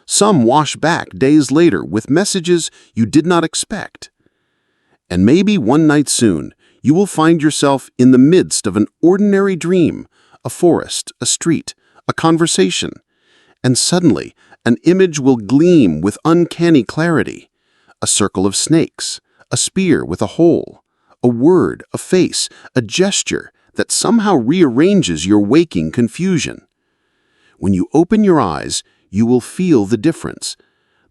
Some wash back days later with messages you did not expect. And maybe one night soon, you will find yourself in the midst of an ordinary dream, a forest, a street, a conversation, and suddenly an image will gleam with uncanny clarity. A circle of snakes, a spear with a hole, a word, a face, a gesture that somehow rearranges your waking confusion. When you open your eyes, you will feel the difference.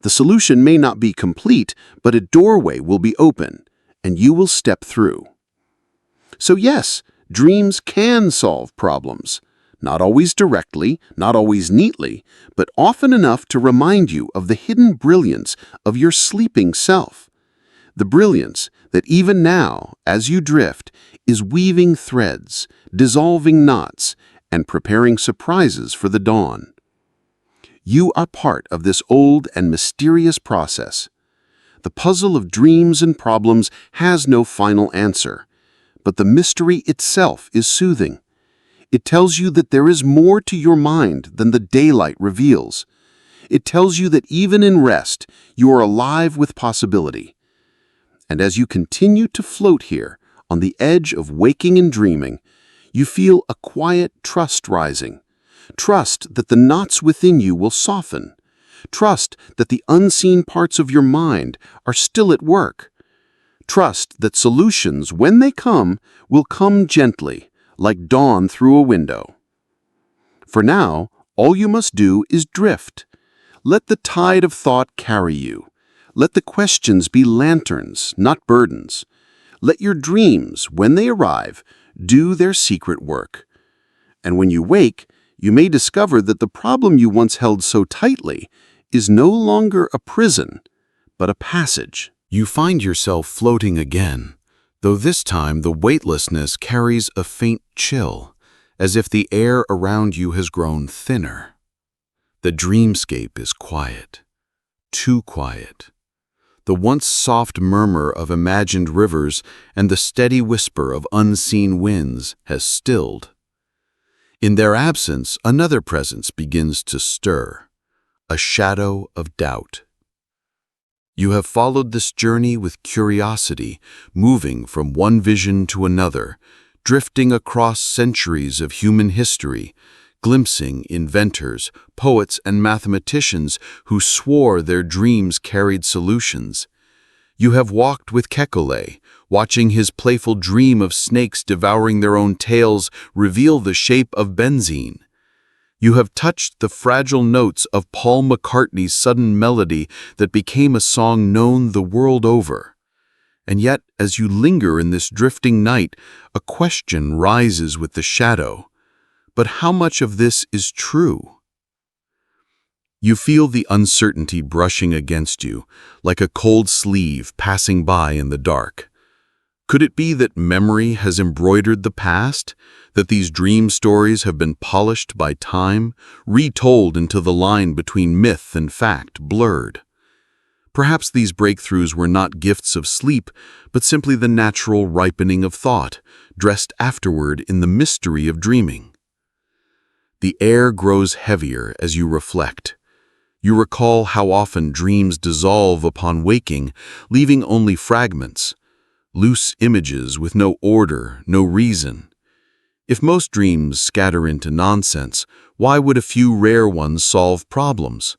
The solution may not be complete, but a doorway will be open, and you will step through. So yes, dreams can solve problems. Not always directly, not always neatly, but often enough to remind you of the hidden brilliance of your sleeping self. The brilliance that even now, as you drift, is weaving threads, dissolving knots, and preparing surprises for the dawn. You are part of this old and mysterious process. The puzzle of dreams and problems has no final answer, but the mystery itself is soothing. It tells you that there is more to your mind than the daylight reveals. It tells you that even in rest, you are alive with possibility. And as you continue to float here, on the edge of waking and dreaming, you feel a quiet trust rising. Trust that the knots within you will soften. Trust that the unseen parts of your mind are still at work. Trust that solutions, when they come, will come gently, like dawn through a window. For now, all you must do is drift. Let the tide of thought carry you. Let the questions be lanterns, not burdens. Let your dreams, when they arrive, do their secret work. And when you wake, you may discover that the problem you once held so tightly is no longer a prison, but a passage. You find yourself floating again, though this time the weightlessness carries a faint chill, as if the air around you has grown thinner. The dreamscape is quiet, too quiet. The once soft murmur of imagined rivers and the steady whisper of unseen winds has stilled. In their absence, another presence begins to stir, a shadow of doubt. You have followed this journey with curiosity, moving from one vision to another, drifting across centuries of human history, glimpsing inventors, poets, and mathematicians who swore their dreams carried solutions. You have walked with Kekulé, watching his playful dream of snakes devouring their own tails reveal the shape of benzene. You have touched the fragile notes of Paul McCartney's sudden melody that became a song known the world over. And yet, as you linger in this drifting night, a question rises with the shadow. But how much of this is true? You feel the uncertainty brushing against you, like a cold sleeve passing by in the dark. Could it be that memory has embroidered the past, that these dream stories have been polished by time, retold until the line between myth and fact blurred? Perhaps these breakthroughs were not gifts of sleep, but simply the natural ripening of thought, dressed afterward in the mystery of dreaming. The air grows heavier as you reflect. You recall how often dreams dissolve upon waking, leaving only fragments, loose images with no order, no reason. If most dreams scatter into nonsense, why would a few rare ones solve problems?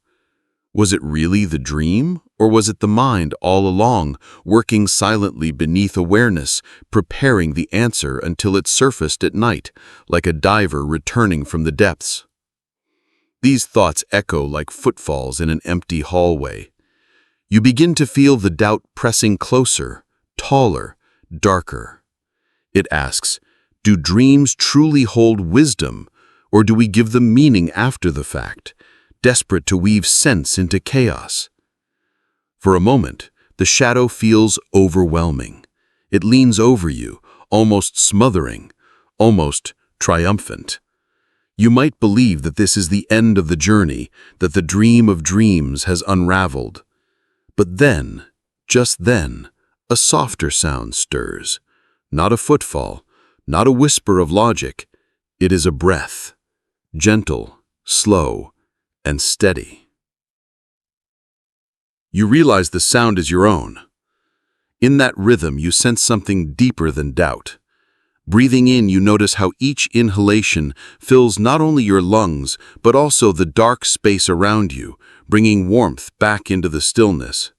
Was it really the dream, or was it the mind all along, working silently beneath awareness, preparing the answer until it surfaced at night, like a diver returning from the depths? These thoughts echo like footfalls in an empty hallway. You begin to feel the doubt pressing closer, taller, darker. It asks, do dreams truly hold wisdom, or do we give them meaning after the fact, desperate to weave sense into chaos? For a moment, the shadow feels overwhelming. It leans over you, almost smothering, almost triumphant. You might believe that this is the end of the journey, that the dream of dreams has unraveled. But then, just then, a softer sound stirs. Not a footfall, not a whisper of logic. It is a breath, gentle, slow, and steady. You realize the sound is your own. In that rhythm, you sense something deeper than doubt. Breathing in, you notice how each inhalation fills not only your lungs, but also the dark space around you, bringing warmth back into the stillness.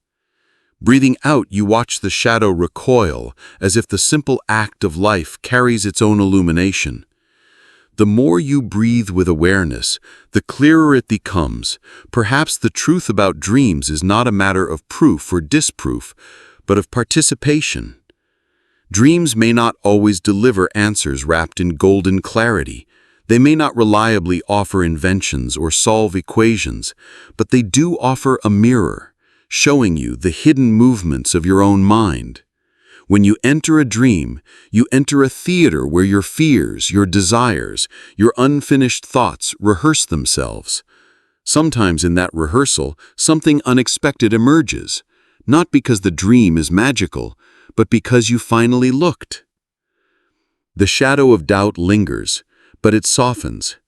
Breathing out, you watch the shadow recoil, as if the simple act of life carries its own illumination. The more you breathe with awareness, the clearer it becomes. Perhaps the truth about dreams is not a matter of proof or disproof, but of participation. Dreams may not always deliver answers wrapped in golden clarity. They may not reliably offer inventions or solve equations, but they do offer a mirror, showing you the hidden movements of your own mind. When you enter a dream, you enter a theater where your fears, your desires, your unfinished thoughts rehearse themselves. Sometimes in that rehearsal, something unexpected emerges, not because the dream is magical, but because you finally looked. The shadow of doubt lingers, but it softens.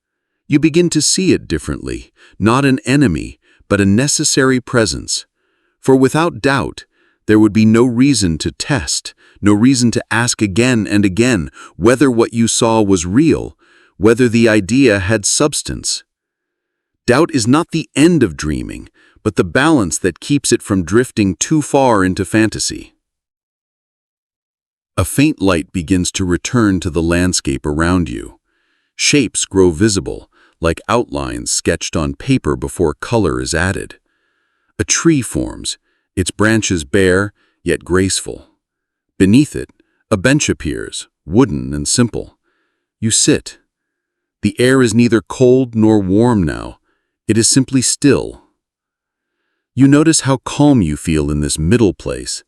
You begin to see it differently, not an enemy, but a necessary presence. For without doubt, there would be no reason to test, no reason to ask again and again whether what you saw was real, whether the idea had substance. Doubt is not the end of dreaming, but the balance that keeps it from drifting too far into fantasy. A faint light begins to return to the landscape around you. Shapes grow visible, like outlines sketched on paper before color is added. A tree forms, its branches bare, yet graceful. Beneath it, a bench appears, wooden and simple. You sit. The air is neither cold nor warm now. It is simply still. You notice how calm you feel in this middle place,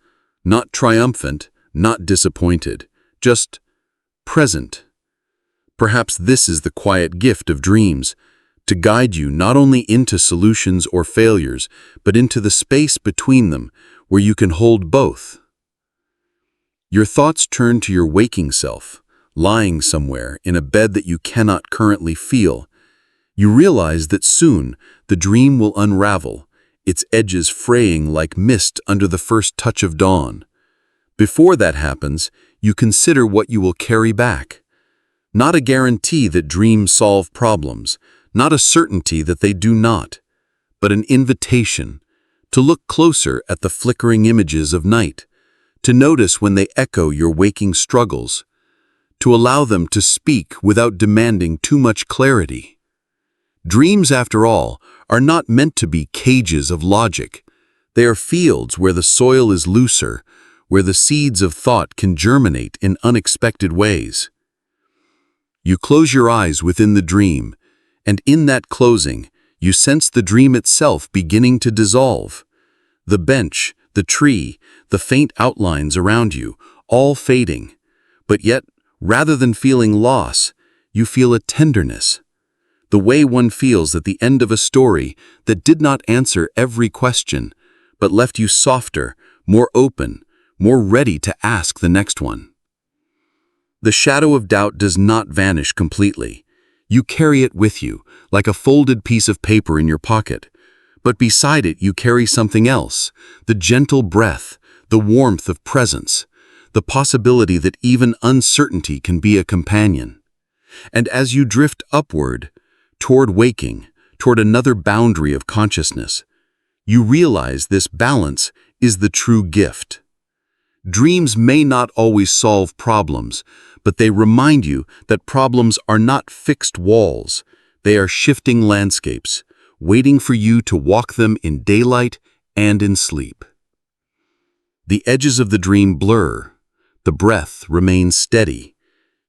not triumphant, not disappointed, just present. Perhaps this is the quiet gift of dreams, to guide you not only into solutions or failures, but into the space between them where you can hold both. Your thoughts turn to your waking self, lying somewhere in a bed that you cannot currently feel. You realize that soon the dream will unravel, its edges fraying like mist under the first touch of dawn. Before that happens, you consider what you will carry back. Not a guarantee that dreams solve problems, not a certainty that they do not, but an invitation to look closer at the flickering images of night, to notice when they echo your waking struggles, to allow them to speak without demanding too much clarity. Dreams, after all, are not meant to be cages of logic. They are fields where the soil is looser, where the seeds of thought can germinate in unexpected ways. You close your eyes within the dream, and in that closing, you sense the dream itself beginning to dissolve. The bench, the tree, the faint outlines around you, all fading. But yet, rather than feeling loss, you feel a tenderness. The way one feels at the end of a story that did not answer every question, but left you softer, more open, more ready to ask the next one. The shadow of doubt does not vanish completely. You carry it with you, like a folded piece of paper in your pocket. But beside it you carry something else, the gentle breath, the warmth of presence, the possibility that even uncertainty can be a companion. And as you drift upward, toward waking, toward another boundary of consciousness, you realize this balance is the true gift. Dreams may not always solve problems, but they remind you that problems are not fixed walls. They are shifting landscapes, waiting for you to walk them in daylight and in sleep. The edges of the dream blur. The breath remains steady.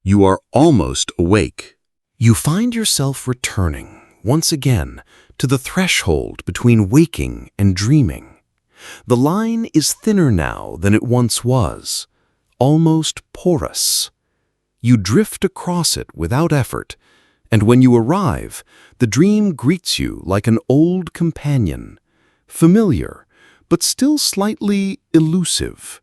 You are almost awake. You find yourself returning, once again, to the threshold between waking and dreaming. The line is thinner now than it once was, almost porous. You drift across it without effort, and when you arrive, the dream greets you like an old companion, familiar, but still slightly elusive.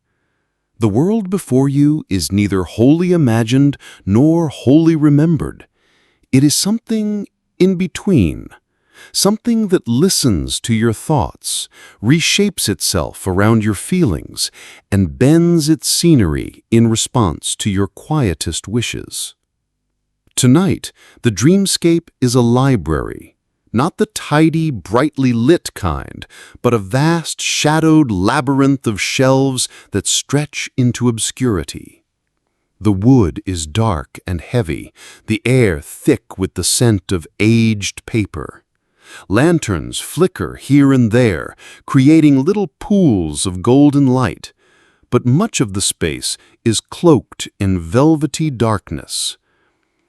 The world before you is neither wholly imagined nor wholly remembered. It is something in between, something that listens to your thoughts, reshapes itself around your feelings, and bends its scenery in response to your quietest wishes. Tonight, the dreamscape is a library, not the tidy, brightly lit kind, but a vast, shadowed labyrinth of shelves that stretch into obscurity. The wood is dark and heavy, the air thick with the scent of aged paper. Lanterns flicker here and there, creating little pools of golden light, but much of the space is cloaked in velvety darkness.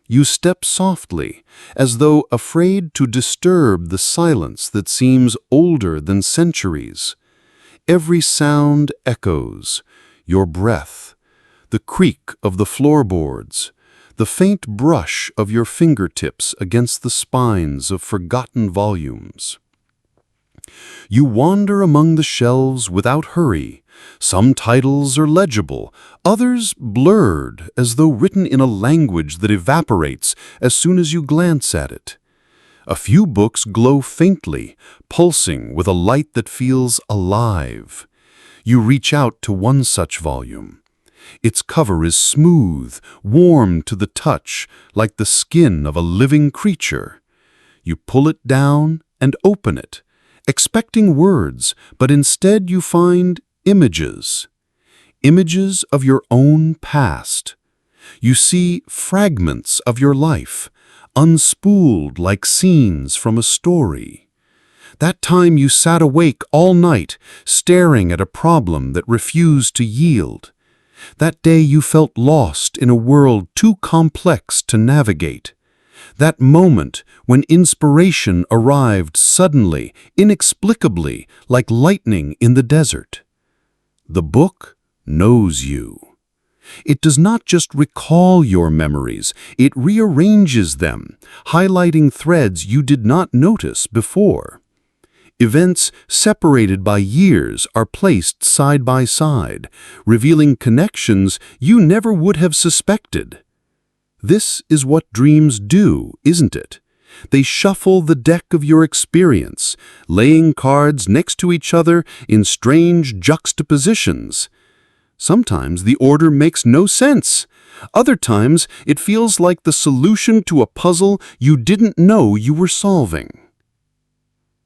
You step softly, as though afraid to disturb the silence that seems older than centuries. Every sound echoes, your breath, the creak of the floorboards, the faint brush of your fingertips against the spines of forgotten volumes. You wander among the shelves without hurry. Some titles are legible, others blurred, as though written in a language that evaporates as soon as you glance at it. A few books glow faintly, pulsing with a light that feels alive. You reach out to one such volume. Its cover is smooth, warm to the touch, like the skin of a living creature. You pull it down and open it, expecting words, but instead you find images. Images of your own past. You see fragments of your life, unspooled like scenes from a story. That time you sat awake all night, staring at a problem that refused to yield. That day you felt lost in a world too complex to navigate. That moment when inspiration arrived suddenly, inexplicably, like lightning in the desert. The book knows you. It does not just recall your memories, it rearranges them, highlighting threads you did not notice before. Events separated by years are placed side by side, revealing connections you never would have suspected. This is what dreams do, isn't it? They shuffle the deck of your experience, laying cards next to each other in strange juxtapositions. Sometimes the order makes no sense. Other times it feels like the solution to a puzzle you didn't know you were solving.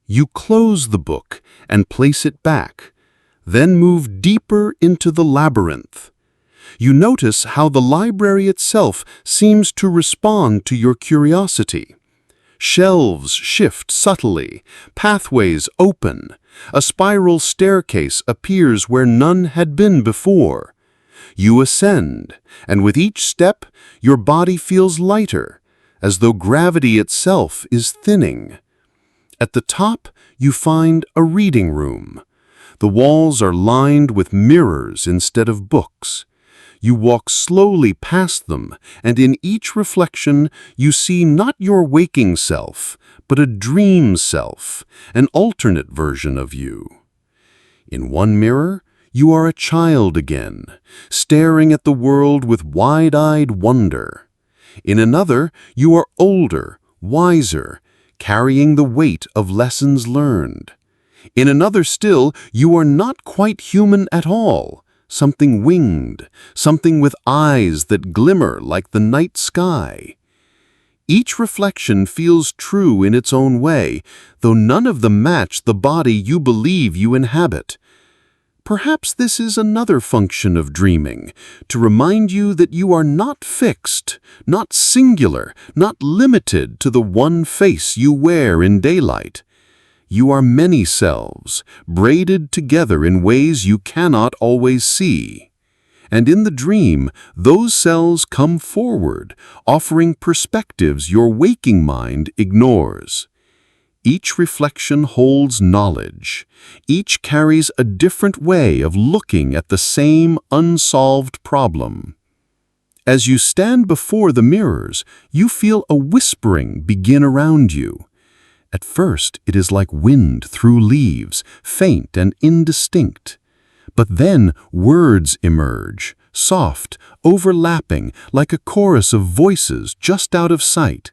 You close the book and place it back, then move deeper into the labyrinth. You notice how the library itself seems to respond to your curiosity. Shelves shift subtly, pathways open, a spiral staircase appears where none had been before. You ascend, and with each step, your body feels lighter, as though gravity itself is thinning. At the top, you find a reading room. The walls are lined with mirrors instead of books. You walk slowly past them, and in each reflection, you see not your waking self, but a dream self, an alternate version of you. In one mirror, you are a child again, staring at the world with wide-eyed wonder. In another, you are older, wiser, carrying the weight of lessons learned. In another still, you are not quite human at all, something winged, something with eyes that glimmer like the night sky. Each reflection feels true in its own way, though none of them match the body you believe you inhabit. Perhaps this is another function of dreaming, to remind you that you are not fixed, not singular, not limited to the one face you wear in daylight. You are many selves, braided together in ways you cannot always see. And in the dream, those cells come forward, offering perspectives your waking mind ignores. Each reflection holds knowledge. Each carries a different way of looking at the same unsolved problem. As you stand before the mirrors, you feel a whispering begin around you. At first, it is like wind through leaves, faint and indistinct. But then words emerge, soft, overlapping, like a chorus of voices just out of sight.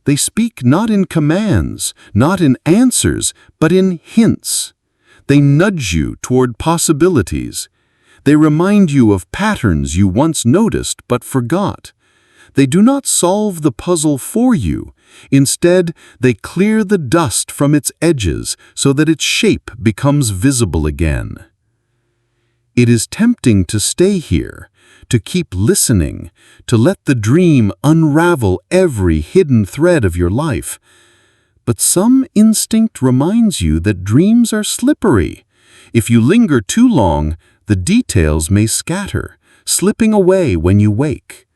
They speak not in commands, not in answers, but in hints. They nudge you toward possibilities. They remind you of patterns you once noticed but forgot. They do not solve the puzzle for you. Instead, they clear the dust from its edges so that its shape becomes visible again. It is tempting to stay here, to keep listening, to let the dream unravel every hidden thread of your life. But some instinct reminds you that dreams are slippery. If you linger too long, the details may scatter, slipping away when you wake.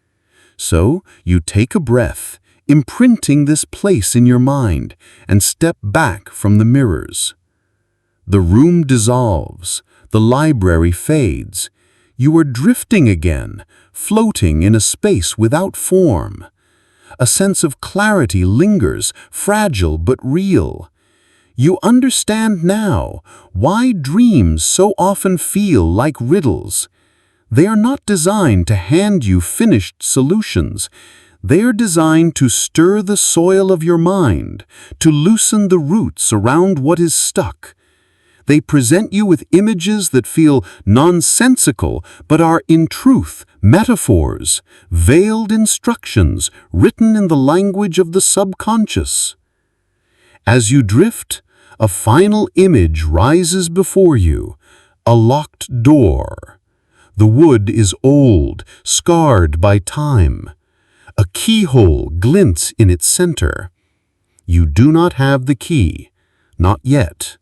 So you take a breath, imprinting this place in your mind, and step back from the mirrors. The room dissolves, the library fades. You are drifting again, floating in a space without form. A sense of clarity lingers, fragile but real. You understand now why dreams so often feel like riddles. They are not designed to hand you finished solutions. They are designed to stir the soil of your mind, to loosen the roots around what is stuck. They present you with images that feel nonsensical but are in truth metaphors, veiled instructions written in the language of the subconscious. As you drift, a final image rises before you, a locked door. The wood is old, scarred by time. A keyhole glints in its center. You do not have the key, not yet,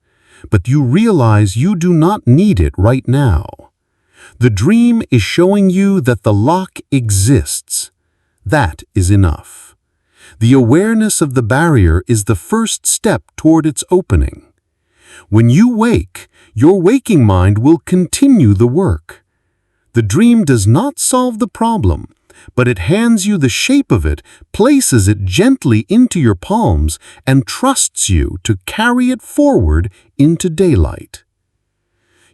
but you realize you do not need it right now. The dream is showing you that the lock exists. That is enough. The awareness of the barrier is the first step toward its opening. When you wake, your waking mind will continue the work. The dream does not solve the problem, but it hands you the shape of it, places it gently into your palms, and trusts you to carry it forward into daylight.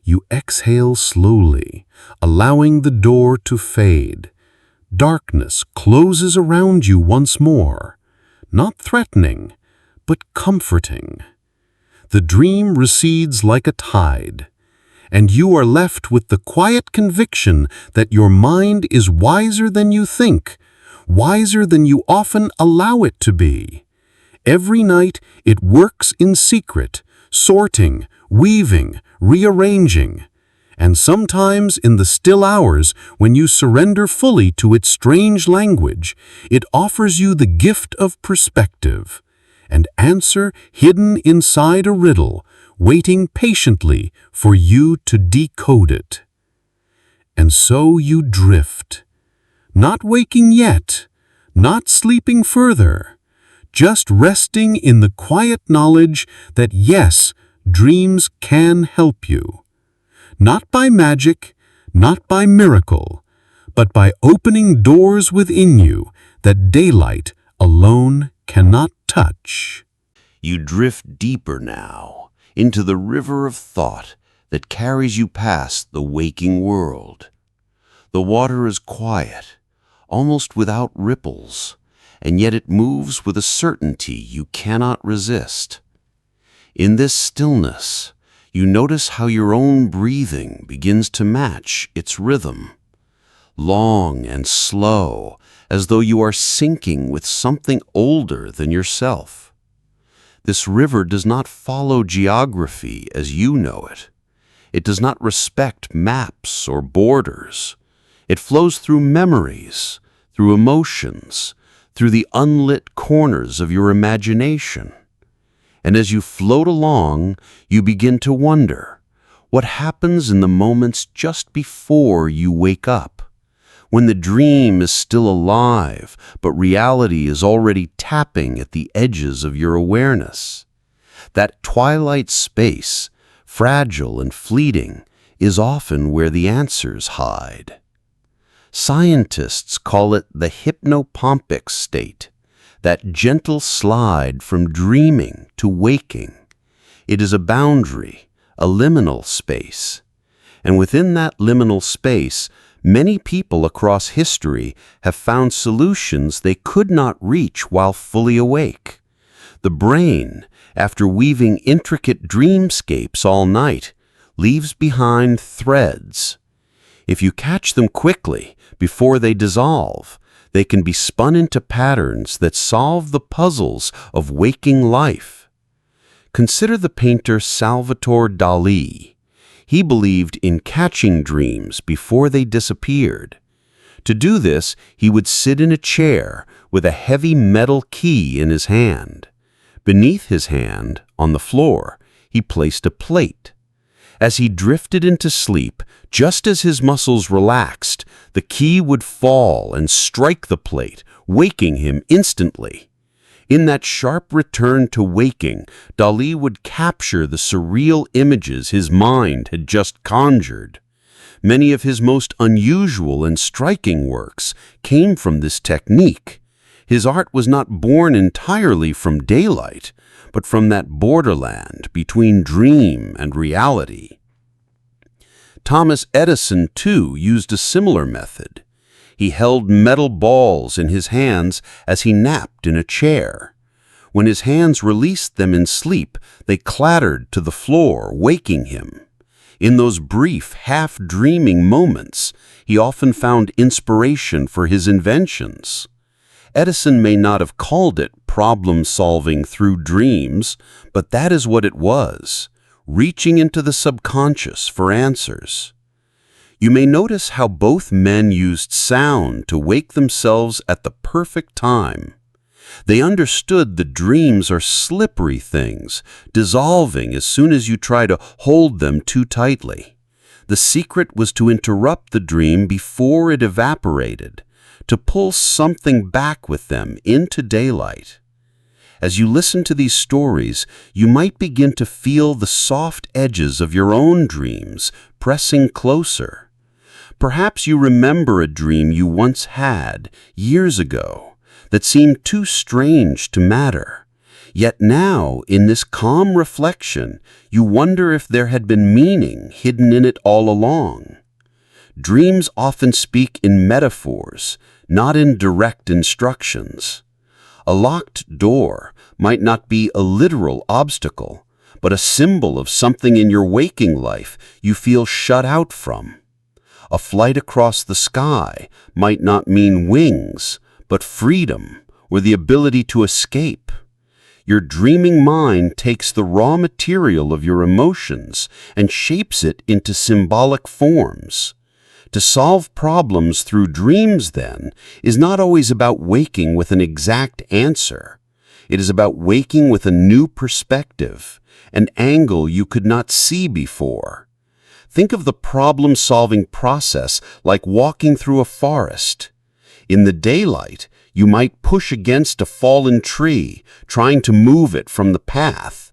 You exhale slowly, allowing the door to fade. Darkness closes around you once more, not threatening, but comforting. The dream recedes like a tide, and you are left with the quiet conviction that your mind is wiser than you think, wiser than you often allow it to be. Every night it works in secret, sorting, weaving, rearranging. And sometimes in the still hours, when you surrender fully to its strange language, it offers you the gift of perspective, an answer hidden inside a riddle, waiting patiently for you to decode it. And so you drift, not waking yet, not sleeping further, just resting in the quiet knowledge that yes, dreams can help you. Not by magic, not by miracle, but by opening doors within you that daylight alone cannot touch. You drift deeper now, into the river of thought that carries you past the waking world. The water is quiet, almost without ripples, and yet it moves with a certainty you cannot resist. In this stillness, you notice how your own breathing begins to match its rhythm, long and slow, as though you are syncing with something older than yourself. This river does not follow geography as you know it. It does not respect maps or borders. It flows through memories, through emotions, through the unlit corners of your imagination. And as you float along, you begin to wonder, what happens in the moments just before you wake up, when the dream is still alive, but reality is already tapping at the edges of your awareness? That twilight space, fragile and fleeting, is often where the answers hide. Scientists call it the hypnopompic state, that gentle slide from dreaming to waking. It is a boundary, a liminal space. And within that liminal space, many people across history have found solutions they could not reach while fully awake. The brain, after weaving intricate dreamscapes all night, leaves behind threads. If you catch them quickly, before they dissolve, they can be spun into patterns that solve the puzzles of waking life. Consider the painter Salvatore Dali. He believed in catching dreams before they disappeared. To do this, he would sit in a chair with a heavy metal key in his hand. Beneath his hand, on the floor, he placed a plate. As he drifted into sleep, just as his muscles relaxed, the key would fall and strike the plate, waking him instantly. In that sharp return to waking, Dali would capture the surreal images his mind had just conjured. Many of his most unusual and striking works came from this technique. His art was not born entirely from daylight, but from that borderland between dream and reality. Thomas Edison, too, used a similar method. He held metal balls in his hands as he napped in a chair. When his hands released them in sleep, they clattered to the floor, waking him. In those brief, half-dreaming moments, he often found inspiration for his inventions. Edison may not have called it problem-solving through dreams, but that is what it was, reaching into the subconscious for answers. You may notice how both men used sound to wake themselves at the perfect time. They understood that dreams are slippery things, dissolving as soon as you try to hold them too tightly. The secret was to interrupt the dream before it evaporated, to pull something back with them into daylight. As you listen to these stories, you might begin to feel the soft edges of your own dreams pressing closer. Perhaps you remember a dream you once had, years ago, that seemed too strange to matter. Yet now, in this calm reflection, you wonder if there had been meaning hidden in it all along. Dreams often speak in metaphors, not in direct instructions. A locked door might not be a literal obstacle, but a symbol of something in your waking life you feel shut out from. A flight across the sky might not mean wings, but freedom or the ability to escape. Your dreaming mind takes the raw material of your emotions and shapes it into symbolic forms. To solve problems through dreams, then, is not always about waking with an exact answer. It is about waking with a new perspective, an angle you could not see before. Think of the problem-solving process like walking through a forest. In the daylight, you might push against a fallen tree, trying to move it from the path.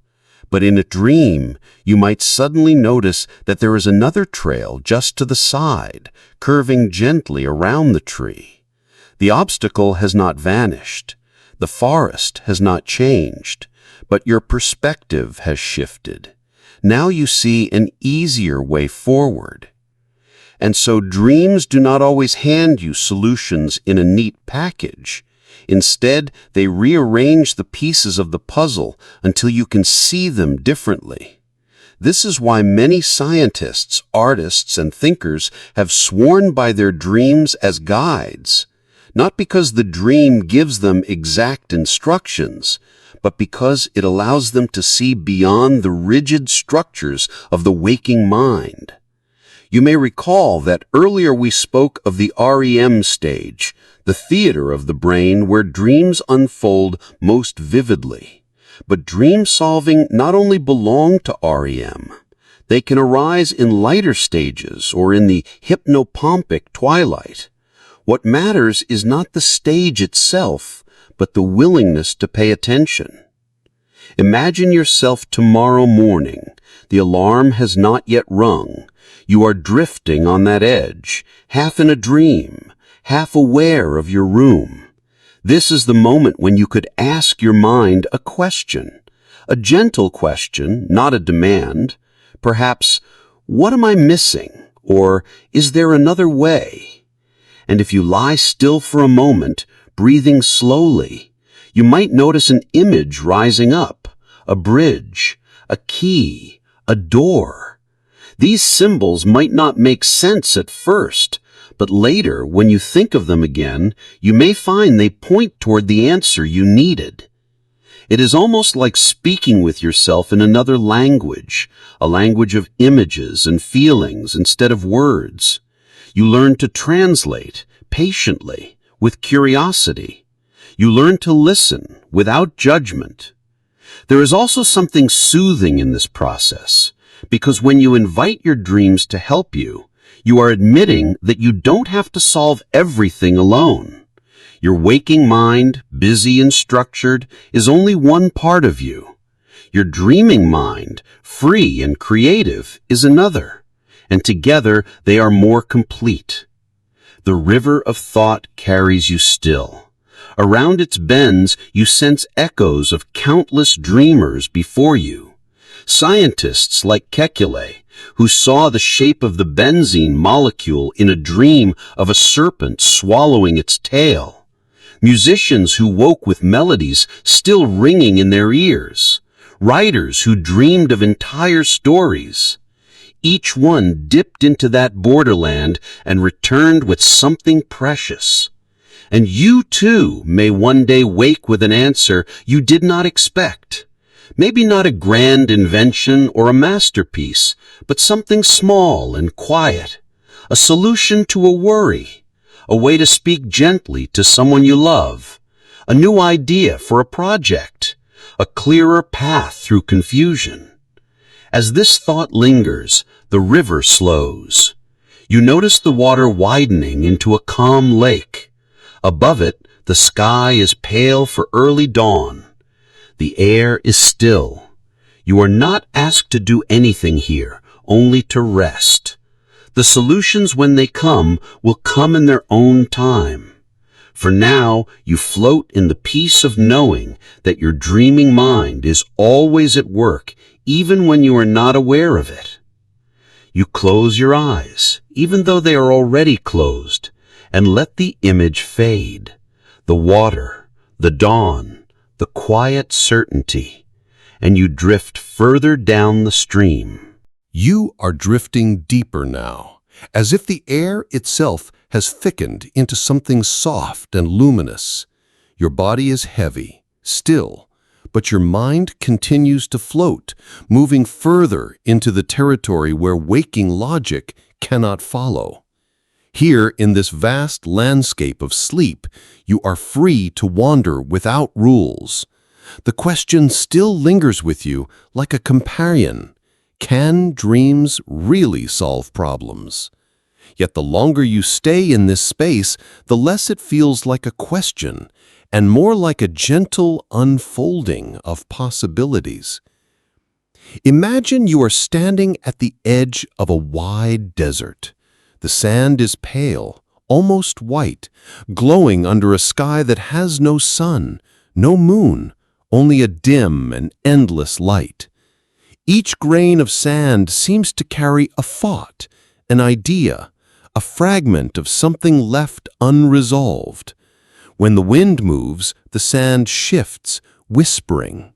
But in a dream, you might suddenly notice that there is another trail just to the side, curving gently around the tree. The obstacle has not vanished. The forest has not changed, but your perspective has shifted. Now you see an easier way forward. And so dreams do not always hand you solutions in a neat package. Instead, they rearrange the pieces of the puzzle until you can see them differently. This is why many scientists, artists, and thinkers have sworn by their dreams as guides, not because the dream gives them exact instructions, but because it allows them to see beyond the rigid structures of the waking mind. You may recall that earlier we spoke of the REM stage, the theater of the brain where dreams unfold most vividly. But dream solving not only belong to REM, they can arise in lighter stages or in the hypnopompic twilight. What matters is not the stage itself, but the willingness to pay attention. Imagine yourself tomorrow morning. The alarm has not yet rung. You are drifting on that edge, half in a dream, half aware of your room. This is the moment when you could ask your mind a question, a gentle question, not a demand. Perhaps, what am I missing? Or, is there another way? And if you lie still for a moment, breathing slowly, you might notice an image rising up, a bridge, a key, a door. These symbols might not make sense at first, but later, when you think of them again, you may find they point toward the answer you needed. It is almost like speaking with yourself in another language, a language of images and feelings instead of words. You learn to translate patiently, with curiosity. You learn to listen without judgment. There is also something soothing in this process, because when you invite your dreams to help you, you are admitting that you don't have to solve everything alone. Your waking mind, busy and structured, is only one part of you. Your dreaming mind, free and creative, is another, and together they are more complete. The river of thought carries you still. Around its bends, you sense echoes of countless dreamers before you. Scientists like Kekule, who saw the shape of the benzene molecule in a dream of a serpent swallowing its tail. Musicians who woke with melodies still ringing in their ears. Writers who dreamed of entire stories. Each one dipped into that borderland and returned with something precious. And you too may one day wake with an answer you did not expect. Maybe not a grand invention or a masterpiece, but something small and quiet. A solution to a worry. A way to speak gently to someone you love. A new idea for a project. A clearer path through confusion. As this thought lingers, the river slows. You notice the water widening into a calm lake. Above it, the sky is pale for early dawn. The air is still. You are not asked to do anything here, only to rest. The solutions, when they come, will come in their own time. For now, you float in the peace of knowing that your dreaming mind is always at work, even when you are not aware of it. You close your eyes, even though they are already closed, and let the image fade. The water, the dawn, the quiet certainty, and you drift further down the stream. You are drifting deeper now, as if the air itself has thickened into something soft and luminous. Your body is heavy, still, but your mind continues to float, moving further into the territory where waking logic cannot follow. Here, in this vast landscape of sleep, you are free to wander without rules. The question still lingers with you like a companion. Can dreams really solve problems? Yet the longer you stay in this space, the less it feels like a question, and more like a gentle unfolding of possibilities. Imagine you are standing at the edge of a wide desert. The sand is pale, almost white, glowing under a sky that has no sun, no moon, only a dim and endless light. Each grain of sand seems to carry a thought, an idea, a fragment of something left unresolved. When the wind moves, the sand shifts, whispering.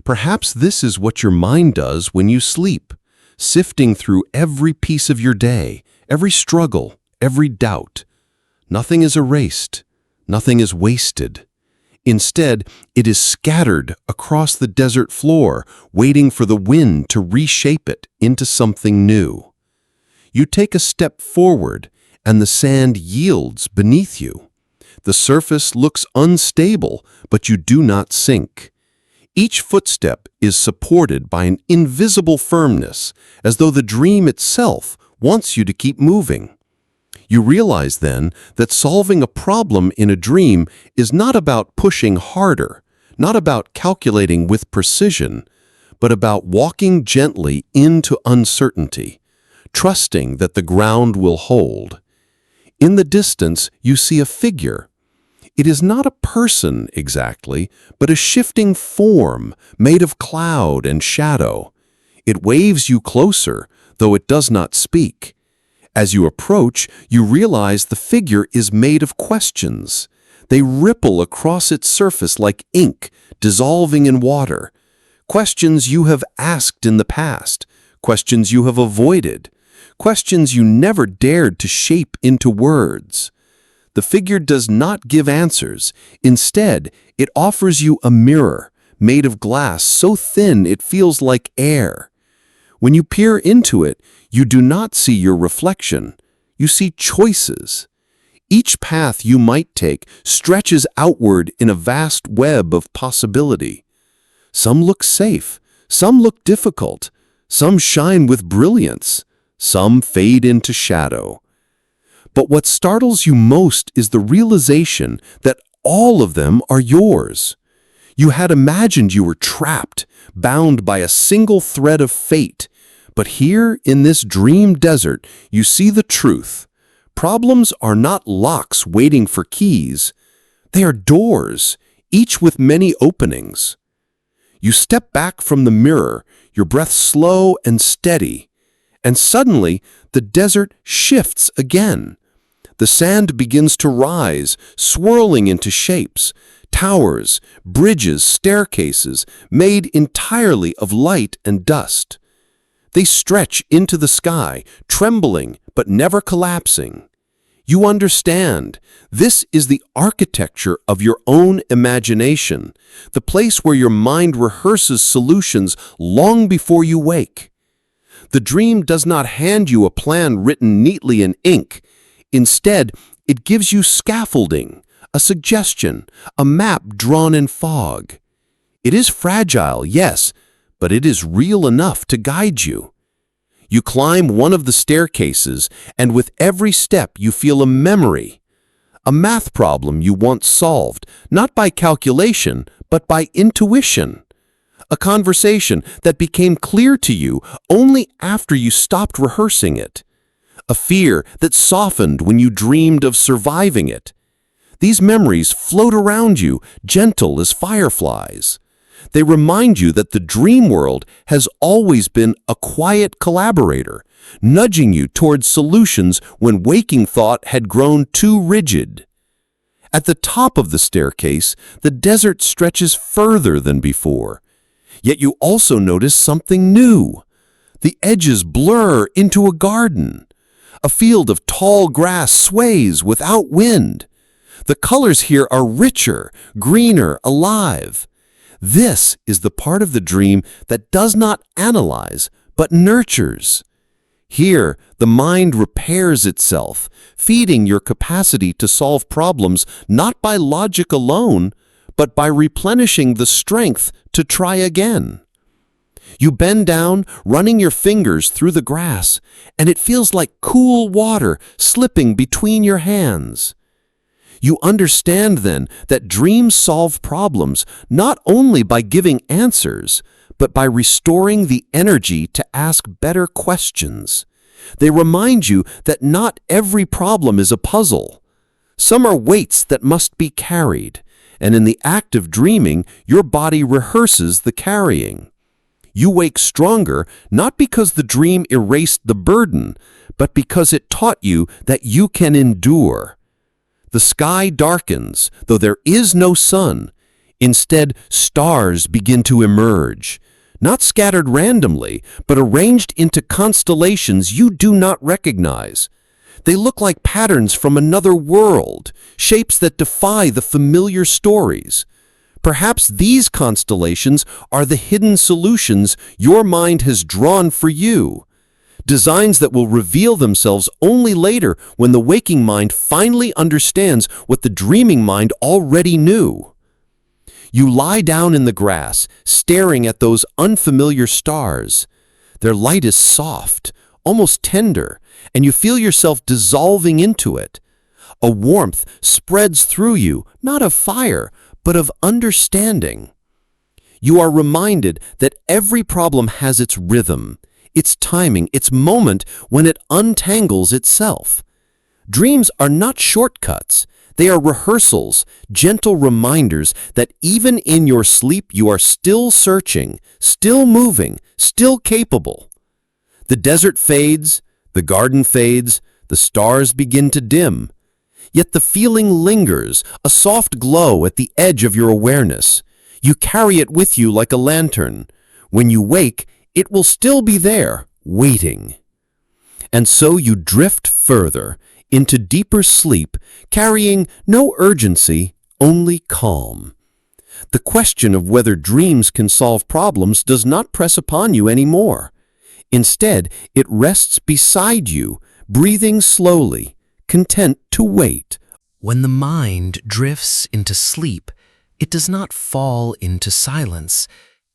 Perhaps this is what your mind does when you sleep, sifting through every piece of your day, every struggle, every doubt. Nothing is erased, nothing is wasted. Instead, it is scattered across the desert floor, waiting for the wind to reshape it into something new. You take a step forward, and the sand yields beneath you. The surface looks unstable, but you do not sink. Each footstep is supported by an invisible firmness, as though the dream itself wants you to keep moving. You realize then that solving a problem in a dream is not about pushing harder, not about calculating with precision, but about walking gently into uncertainty, trusting that the ground will hold. In the distance, you see a figure. It is not a person exactly, but a shifting form made of cloud and shadow. It waves you closer, though it does not speak. As you approach, you realize the figure is made of questions. They ripple across its surface like ink, dissolving in water. Questions you have asked in the past, questions you have avoided, questions you never dared to shape into words. The figure does not give answers. Instead, it offers you a mirror made of glass so thin it feels like air. When you peer into it, you do not see your reflection. You see choices. Each path you might take stretches outward in a vast web of possibility. Some look safe, some look difficult, some shine with brilliance, some fade into shadow. But what startles you most is the realization that all of them are yours. You had imagined you were trapped, bound by a single thread of fate. But here in this dream desert, you see the truth. Problems are not locks waiting for keys. They are doors, each with many openings. You step back from the mirror, your breath slow and steady, and suddenly the desert shifts again. The sand begins to rise, swirling into shapes, towers, bridges, staircases, made entirely of light and dust. They stretch into the sky, trembling but never collapsing. You understand, this is the architecture of your own imagination, the place where your mind rehearses solutions long before you wake. The dream does not hand you a plan written neatly in ink. Instead, it gives you scaffolding, a suggestion, a map drawn in fog. It is fragile, yes, but it is real enough to guide you. You climb one of the staircases, and with every step you feel a memory, a math problem you once solved, not by calculation, but by intuition. A conversation that became clear to you only after you stopped rehearsing it. A fear that softened when you dreamed of surviving it. These memories float around you, gentle as fireflies. They remind you that the dream world has always been a quiet collaborator, nudging you towards solutions when waking thought had grown too rigid. At the top of the staircase, the desert stretches further than before. Yet you also notice something new. The edges blur into a garden. A field of tall grass sways without wind. The colors here are richer, greener, alive. This is the part of the dream that does not analyze, but nurtures. Here, the mind repairs itself, feeding your capacity to solve problems not by logic alone, but by replenishing the strength to try again. You bend down, running your fingers through the grass, and it feels like cool water slipping between your hands. You understand then that dreams solve problems not only by giving answers, but by restoring the energy to ask better questions. They remind you that not every problem is a puzzle. Some are weights that must be carried, and in the act of dreaming, your body rehearses the carrying. You wake stronger not because the dream erased the burden, but because it taught you that you can endure. The sky darkens, though there is no sun. Instead, stars begin to emerge, not scattered randomly, but arranged into constellations you do not recognize. They look like patterns from another world, shapes that defy the familiar stories. Perhaps these constellations are the hidden solutions your mind has drawn for you. Designs that will reveal themselves only later when the waking mind finally understands what the dreaming mind already knew. You lie down in the grass, staring at those unfamiliar stars. Their light is soft, almost tender, and you feel yourself dissolving into it. A warmth spreads through you, not of fire, but of understanding. You are reminded that every problem has its rhythm, its timing, its moment when it untangles itself. Dreams are not shortcuts. They are rehearsals, gentle reminders that even in your sleep you are still searching, still moving, still capable. The desert fades, the garden fades, the stars begin to dim. Yet the feeling lingers, a soft glow at the edge of your awareness. You carry it with you like a lantern. When you wake, it will still be there, waiting. And so you drift further, into deeper sleep, carrying no urgency, only calm. The question of whether dreams can solve problems does not press upon you anymore. Instead, it rests beside you, breathing slowly, content to wait. When the mind drifts into sleep, it does not fall into silence.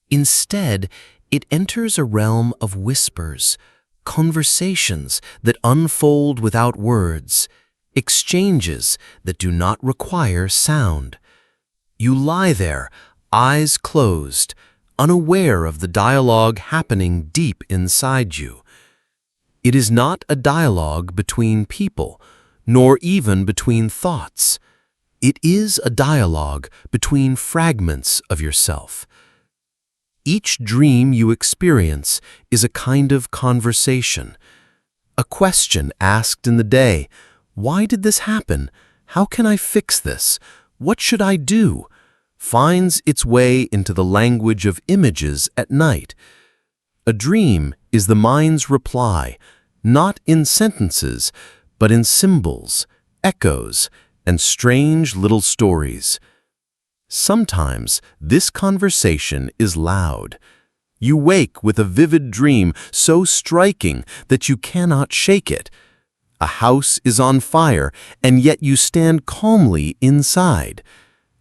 Instead, it enters a realm of whispers, conversations that unfold without words, exchanges that do not require sound. You lie there, eyes closed, unaware of the dialogue happening deep inside you. It is not a dialogue between people, nor even between thoughts. It is a dialogue between fragments of yourself. Each dream you experience is a kind of conversation. A question asked in the day, why did this happen? How can I fix this? What should I do? Finds its way into the language of images at night. A dream is the mind's reply, not in sentences, but in symbols, echoes, and strange little stories. Sometimes this conversation is loud. You wake with a vivid dream so striking that you cannot shake it. A house is on fire, and yet you stand calmly inside.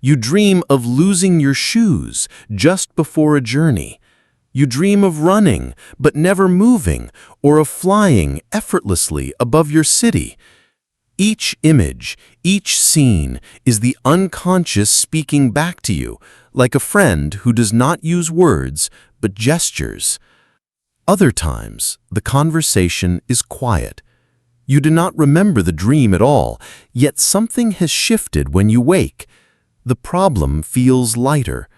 You dream of losing your shoes just before a journey. You dream of running, but never moving, or of flying effortlessly above your city. Each image, each scene is the unconscious speaking back to you, like a friend who does not use words, but gestures. Other times, the conversation is quiet. You do not remember the dream at all, yet something has shifted when you wake. The problem feels lighter.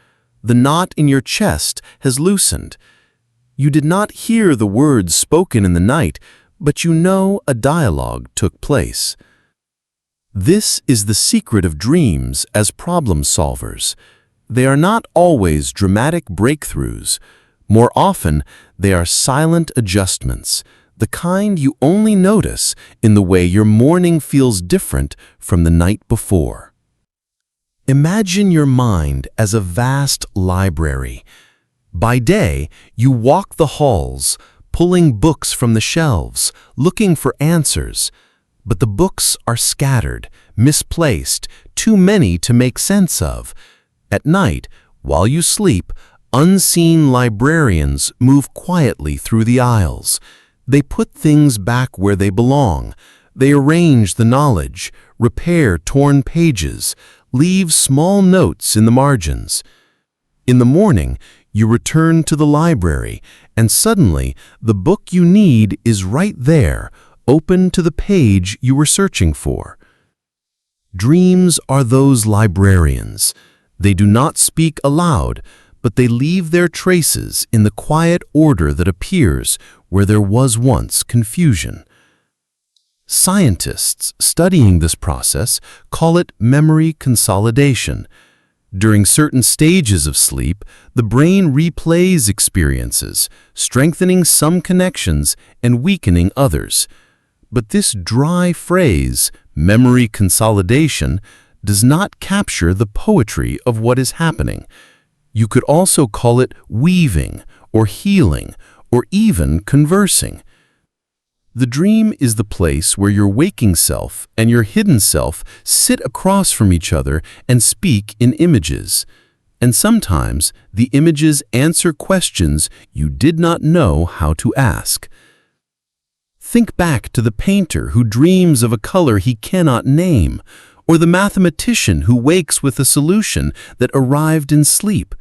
The knot in your chest has loosened. You did not hear the words spoken in the night, but you know a dialogue took place. This is the secret of dreams as problem solvers. They are not always dramatic breakthroughs. More often, they are silent adjustments, the kind you only notice in the way your morning feels different from the night before. Imagine your mind as a vast library. By day, you walk the halls, pulling books from the shelves, looking for answers. But the books are scattered, misplaced, too many to make sense of. At night, while you sleep, unseen librarians move quietly through the aisles. They put things back where they belong. They arrange the knowledge, repair torn pages, leave small notes in the margins. In the morning, you return to the library, and suddenly the book you need is right there, open to the page you were searching for. Dreams are those librarians. They do not speak aloud, but they leave their traces in the quiet order that appears where there was once confusion. Scientists studying this process call it memory consolidation. During certain stages of sleep, the brain replays experiences, strengthening some connections and weakening others. But this dry phrase, memory consolidation, does not capture the poetry of what is happening. You could also call it weaving, or healing, or even conversing. The dream is the place where your waking self and your hidden self sit across from each other and speak in images. And sometimes the images answer questions you did not know how to ask. Think back to the painter who dreams of a color he cannot name, or the mathematician who wakes with a solution that arrived in sleep.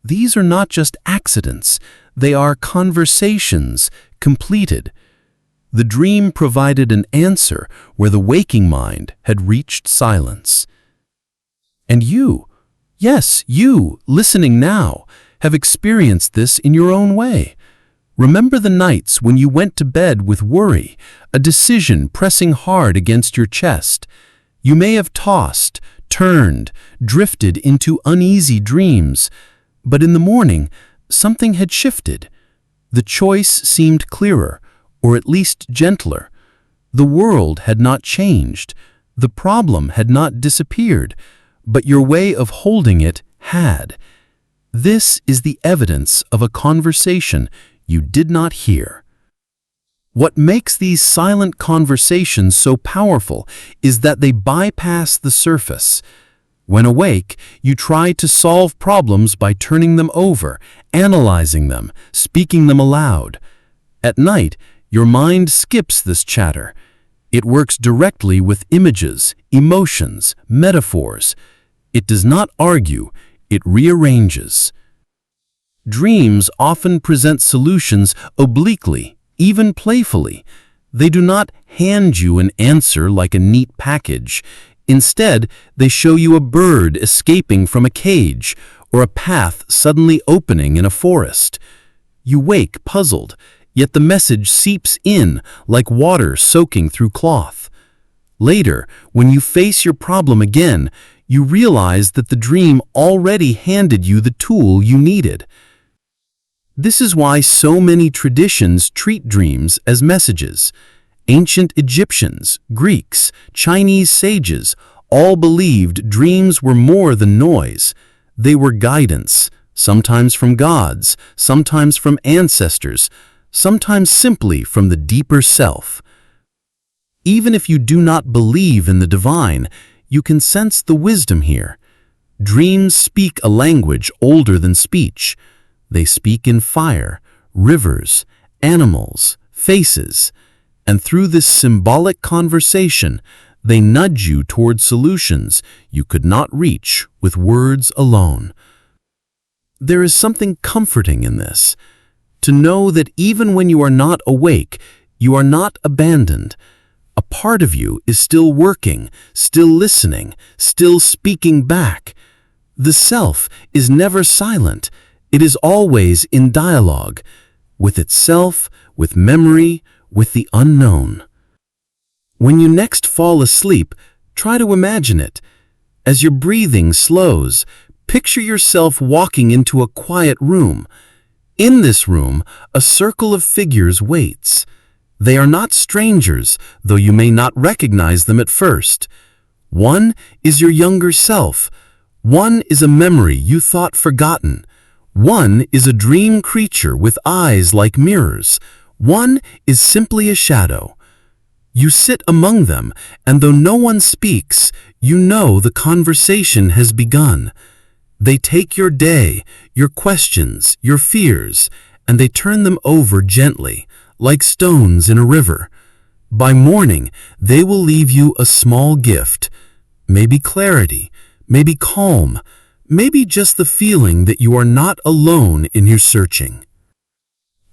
These are not just accidents, they are conversations completed. The dream provided an answer where the waking mind had reached silence. And you, yes, you, listening now, have experienced this in your own way. Remember the nights when you went to bed with worry, a decision pressing hard against your chest. You may have tossed, turned, drifted into uneasy dreams, but in the morning, something had shifted. The choice seemed clearer, or at least gentler. The world had not changed, the problem had not disappeared, but your way of holding it had. This is the evidence of a conversation you did not hear. What makes these silent conversations so powerful is that they bypass the surface. When awake, you try to solve problems by turning them over, analyzing them, speaking them aloud. At night, your mind skips this chatter. It works directly with images, emotions, metaphors. It does not argue, it rearranges. Dreams often present solutions obliquely, even playfully. They do not hand you an answer like a neat package. Instead, they show you a bird escaping from a cage or a path suddenly opening in a forest. You wake puzzled, yet the message seeps in like water soaking through cloth. Later, when you face your problem again, you realize that the dream already handed you the tool you needed. This is why so many traditions treat dreams as messages. Ancient Egyptians, Greeks, Chinese sages all believed dreams were more than noise. They were guidance, sometimes from gods, sometimes from ancestors, sometimes simply from the deeper self. Even if you do not believe in the divine, you can sense the wisdom here. Dreams speak a language older than speech. They speak in fire, rivers, animals, faces, and through this symbolic conversation, they nudge you toward solutions you could not reach with words alone. There is something comforting in this. To know that even when you are not awake, you are not abandoned. A part of you is still working, still listening, still speaking back. The self is never silent. It is always in dialogue, with itself, with memory, with the unknown. When you next fall asleep, try to imagine it. As your breathing slows, picture yourself walking into a quiet room. In this room, a circle of figures waits. They are not strangers, though you may not recognize them at first. One is your younger self. One is a memory you thought forgotten. One is a dream creature with eyes like mirrors. One is simply a shadow. You sit among them, and though no one speaks, you know the conversation has begun. They take your day, your questions, your fears, and they turn them over gently, like stones in a river. By morning, they will leave you a small gift, maybe clarity, maybe calm, maybe just the feeling that you are not alone in your searching.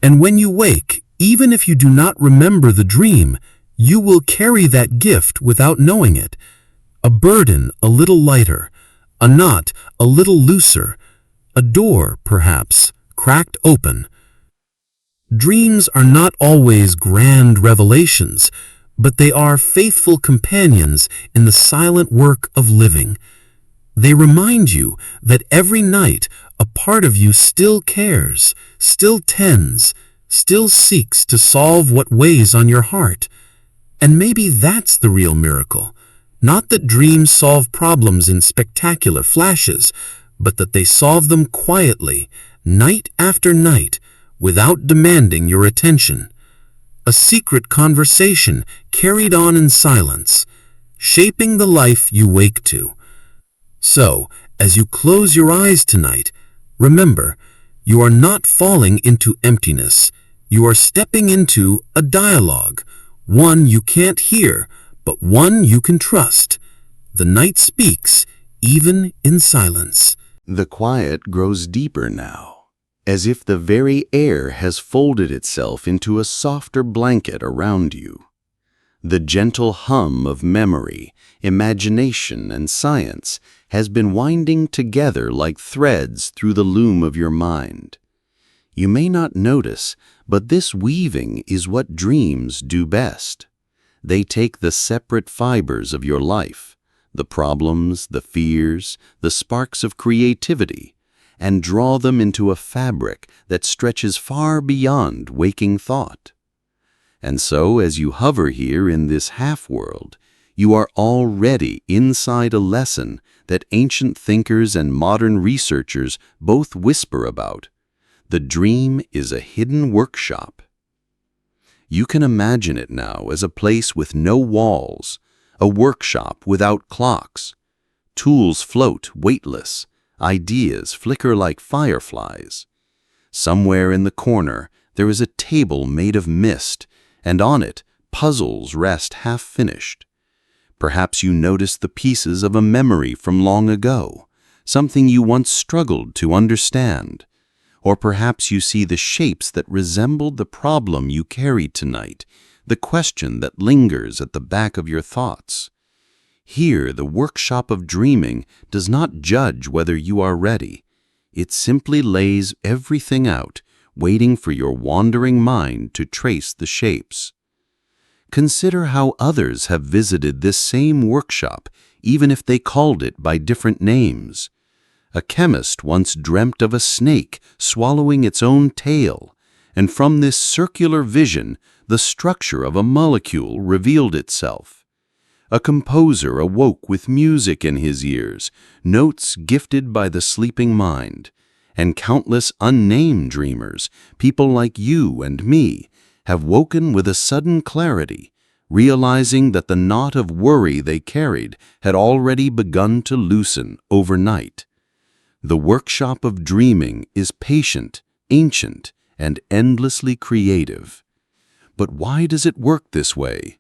And when you wake, even if you do not remember the dream, you will carry that gift without knowing it. A burden a little lighter, a knot a little looser, a door, perhaps, cracked open. Dreams are not always grand revelations, but they are faithful companions in the silent work of living. They remind you that every night a part of you still cares, still tends, still seeks to solve what weighs on your heart. And maybe that's the real miracle. Not that dreams solve problems in spectacular flashes, but that they solve them quietly, night after night, without demanding your attention. A secret conversation carried on in silence, shaping the life you wake to. So, as you close your eyes tonight, remember, you are not falling into emptiness. You are stepping into a dialogue, one you can't hear, but one you can trust. The night speaks, even in silence. The quiet grows deeper now, as if the very air has folded itself into a softer blanket around you. The gentle hum of memory, imagination, and science has been winding together like threads through the loom of your mind. You may not notice, but this weaving is what dreams do best. They take the separate fibers of your life, the problems, the fears, the sparks of creativity, and draw them into a fabric that stretches far beyond waking thought. And so, as you hover here in this half-world, you are already inside a lesson that ancient thinkers and modern researchers both whisper about. The dream is a hidden workshop. You can imagine it now as a place with no walls, a workshop without clocks. Tools float weightless, ideas flicker like fireflies. Somewhere in the corner there is a table made of mist, and on it puzzles rest half-finished. Perhaps you notice the pieces of a memory from long ago, something you once struggled to understand. Or perhaps you see the shapes that resembled the problem you carried tonight, the question that lingers at the back of your thoughts. Here, the workshop of dreaming does not judge whether you are ready. It simply lays everything out, waiting for your wandering mind to trace the shapes. Consider how others have visited this same workshop, even if they called it by different names. A chemist once dreamt of a snake swallowing its own tail, and from this circular vision, the structure of a molecule revealed itself. A composer awoke with music in his ears, notes gifted by the sleeping mind. And countless unnamed dreamers, people like you and me, have woken with a sudden clarity, realizing that the knot of worry they carried had already begun to loosen overnight. The workshop of dreaming is patient, ancient, and endlessly creative. But why does it work this way?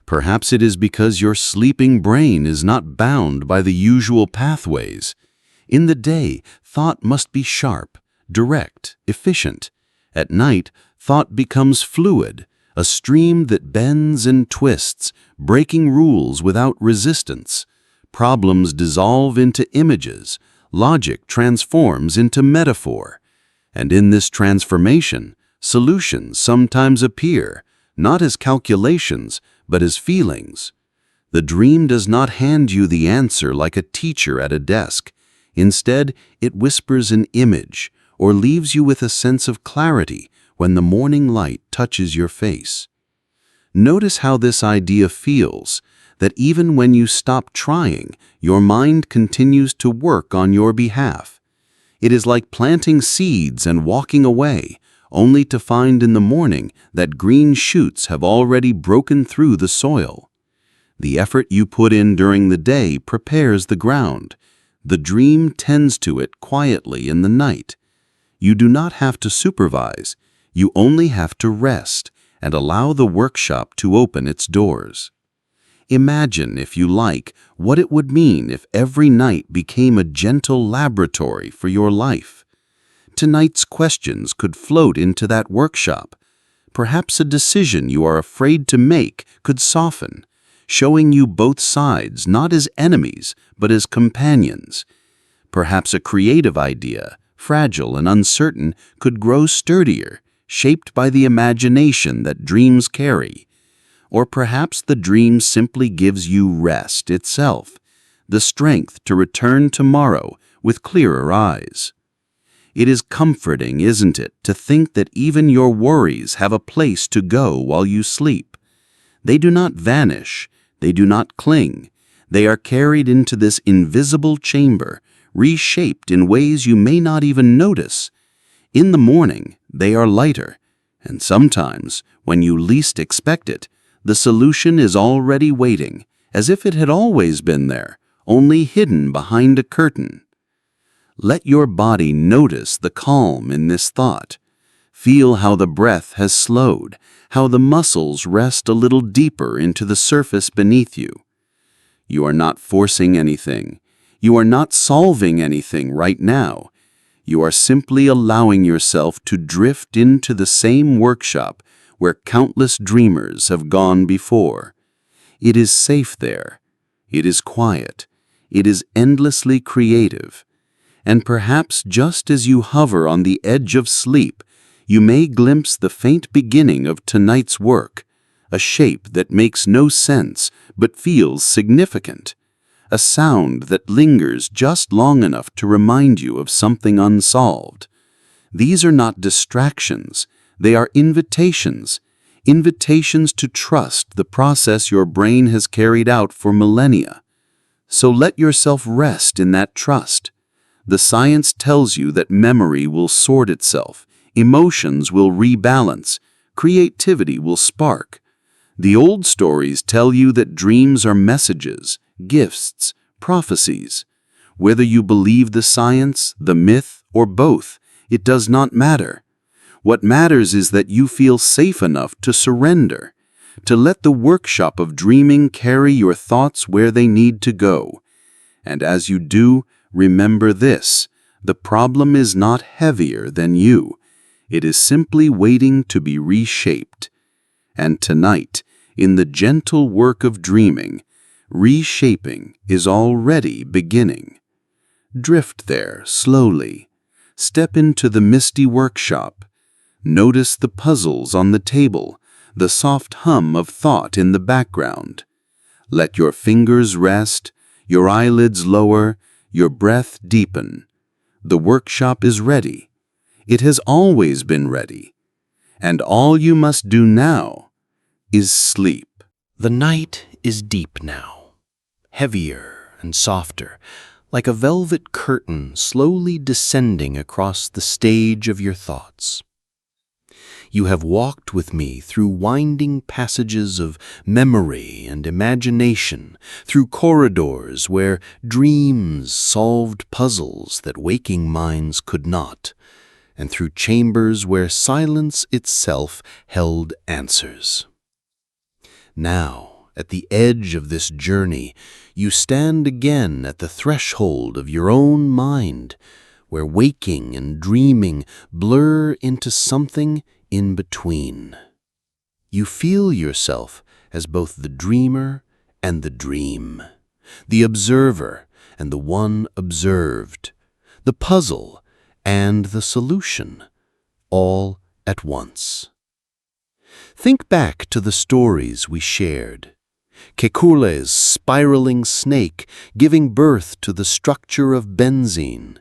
Perhaps it is because your sleeping brain is not bound by the usual pathways. In the day, thought must be sharp, direct, efficient. At night, thought becomes fluid, a stream that bends and twists, breaking rules without resistance. Problems dissolve into images, logic transforms into metaphor. And in this transformation, solutions sometimes appear, not as calculations, but as feelings. The dream does not hand you the answer like a teacher at a desk. Instead, it whispers an image, or leaves you with a sense of clarity when the morning light touches your face. Notice how this idea feels, that even when you stop trying, your mind continues to work on your behalf. It is like planting seeds and walking away, only to find in the morning that green shoots have already broken through the soil. The effort you put in during the day prepares the ground. The dream tends to it quietly in the night. You do not have to supervise. You only have to rest and allow the workshop to open its doors. Imagine, if you like, what it would mean if every night became a gentle laboratory for your life. Tonight's questions could float into that workshop. Perhaps a decision you are afraid to make could soften, showing you both sides not as enemies, but as companions. Perhaps a creative idea, fragile and uncertain, could grow sturdier, shaped by the imagination that dreams carry. Or perhaps the dream simply gives you rest itself, the strength to return tomorrow with clearer eyes. It is comforting, isn't it, to think that even your worries have a place to go while you sleep. They do not vanish, they do not cling. They are carried into this invisible chamber, reshaped in ways you may not even notice. In the morning, they are lighter, and sometimes, when you least expect it, the solution is already waiting, as if it had always been there, only hidden behind a curtain. Let your body notice the calm in this thought. Feel how the breath has slowed, how the muscles rest a little deeper into the surface beneath you. You are not forcing anything. You are not solving anything right now. You are simply allowing yourself to drift into the same workshop where countless dreamers have gone before. It is safe there. It is quiet. It is endlessly creative. And perhaps just as you hover on the edge of sleep, you may glimpse the faint beginning of tonight's work, a shape that makes no sense but feels significant, a sound that lingers just long enough to remind you of something unsolved. These are not distractions, they are invitations, invitations to trust the process your brain has carried out for millennia. So let yourself rest in that trust. The science tells you that memory will sort itself, emotions will rebalance, creativity will spark. The old stories tell you that dreams are messages, gifts, prophecies. Whether you believe the science, the myth, or both, it does not matter. What matters is that you feel safe enough to surrender, to let the workshop of dreaming carry your thoughts where they need to go. And as you do, remember this: the problem is not heavier than you. It is simply waiting to be reshaped. And tonight, in the gentle work of dreaming, reshaping is already beginning. Drift there slowly. Step into the misty workshop. Notice the puzzles on the table, the soft hum of thought in the background. Let your fingers rest, your eyelids lower, your breath deepen. The workshop is ready. It has always been ready. And all you must do now is sleep. The night is deep now, heavier and softer, like a velvet curtain slowly descending across the stage of your thoughts. You have walked with me through winding passages of memory and imagination, through corridors where dreams solved puzzles that waking minds could not, and through chambers where silence itself held answers. Now, at the edge of this journey, you stand again at the threshold of your own mind, where waking and dreaming blur into something in between. You feel yourself as both the dreamer and the dream, the observer and the one observed, the puzzle and the solution, all at once. Think back to the stories we shared. Kekule's spiraling snake giving birth to the structure of benzene,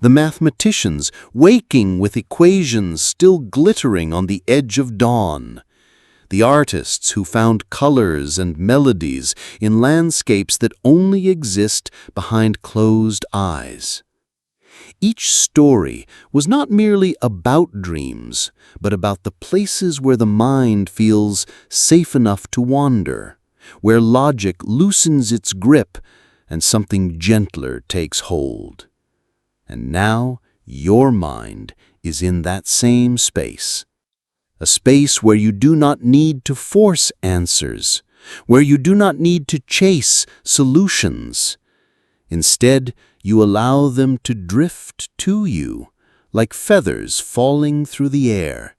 the mathematicians waking with equations still glittering on the edge of dawn, the artists who found colors and melodies in landscapes that only exist behind closed eyes. Each story was not merely about dreams, but about the places where the mind feels safe enough to wander, where logic loosens its grip and something gentler takes hold. And now your mind is in that same space, a space where you do not need to force answers, where you do not need to chase solutions. Instead, you allow them to drift to you, like feathers falling through the air,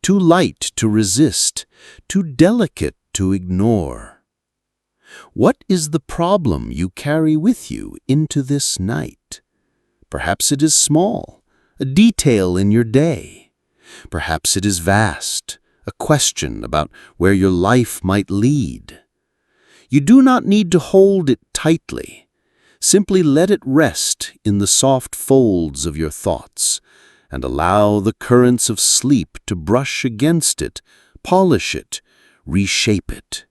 too light to resist, too delicate to ignore. What is the problem you carry with you into this night? Perhaps it is small, a detail in your day. Perhaps it is vast, a question about where your life might lead. You do not need to hold it tightly. Simply let it rest in the soft folds of your thoughts and allow the currents of sleep to brush against it, polish it, reshape it.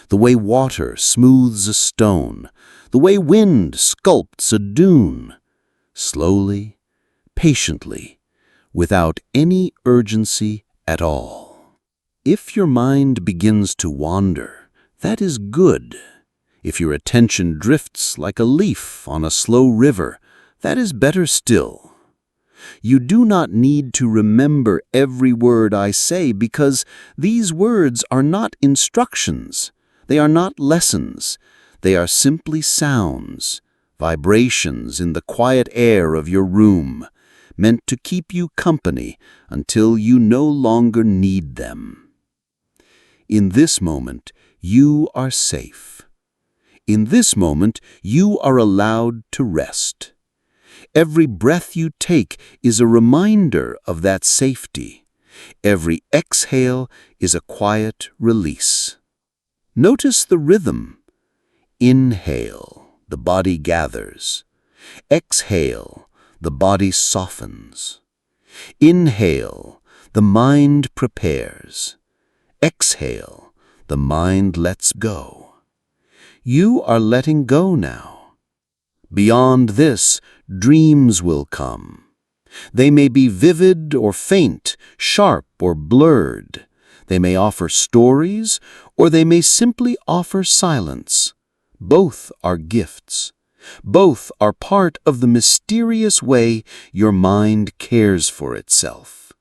The way water smooths a stone, the way wind sculpts a dune. Slowly, patiently, without any urgency at all. If your mind begins to wander, that is good. If your attention drifts like a leaf on a slow river, that is better still. You do not need to remember every word I say because these words are not instructions. They are not lessons. They are simply sounds, vibrations in the quiet air of your room, meant to keep you company until you no longer need them. In this moment, you are safe. In this moment, you are allowed to rest. Every breath you take is a reminder of that safety. Every exhale is a quiet release. Notice the rhythm. Inhale, the body gathers. Exhale, the body softens. Inhale, the mind prepares. Exhale, the mind lets go. You are letting go now. Beyond this, dreams will come. They may be vivid or faint, sharp or blurred. They may offer stories, or they may simply offer silence. Both are gifts. Both are part of the mysterious way your mind cares for itself.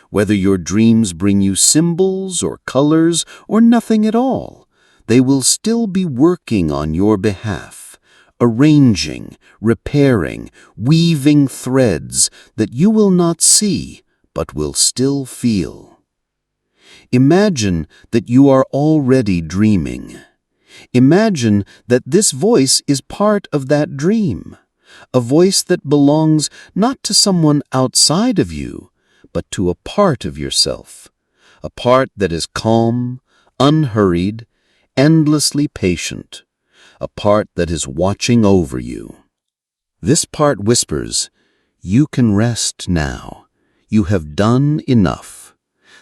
Whether your dreams bring you symbols or colors or nothing at all, they will still be working on your behalf, arranging, repairing, weaving threads that you will not see but will still feel. Imagine that you are already dreaming. Imagine that this voice is part of that dream, a voice that belongs not to someone outside of you, but to a part of yourself, a part that is calm, unhurried, endlessly patient, a part that is watching over you. This part whispers, "You can rest now. You have done enough.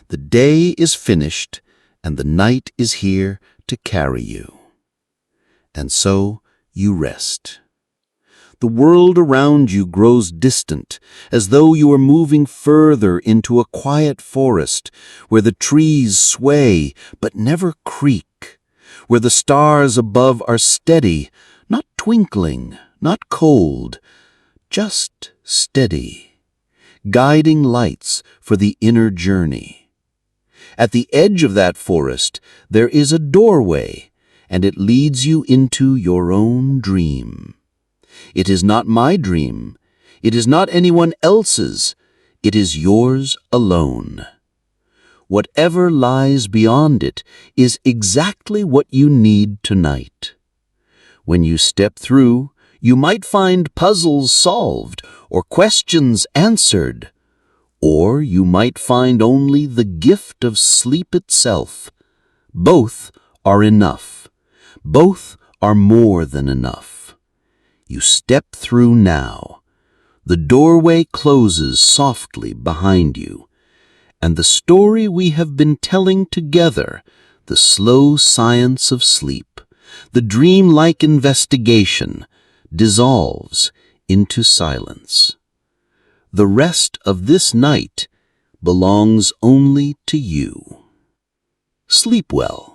The day is finished, and the night is here to carry you." And so you rest. The world around you grows distant, as though you are moving further into a quiet forest where the trees sway but never creak, where the stars above are steady, not twinkling, not cold, just steady, guiding lights for the inner journey. At the edge of that forest, there is a doorway, and it leads you into your own dream. It is not my dream. It is not anyone else's. It is yours alone. Whatever lies beyond it is exactly what you need tonight. When you step through, you might find puzzles solved or questions answered, or you might find only the gift of sleep itself. Both are enough. Both are more than enough. You step through now. The doorway closes softly behind you, and the story we have been telling together, the slow science of sleep, the dreamlike investigation, dissolves into silence. The rest of this night belongs only to you. Sleep well.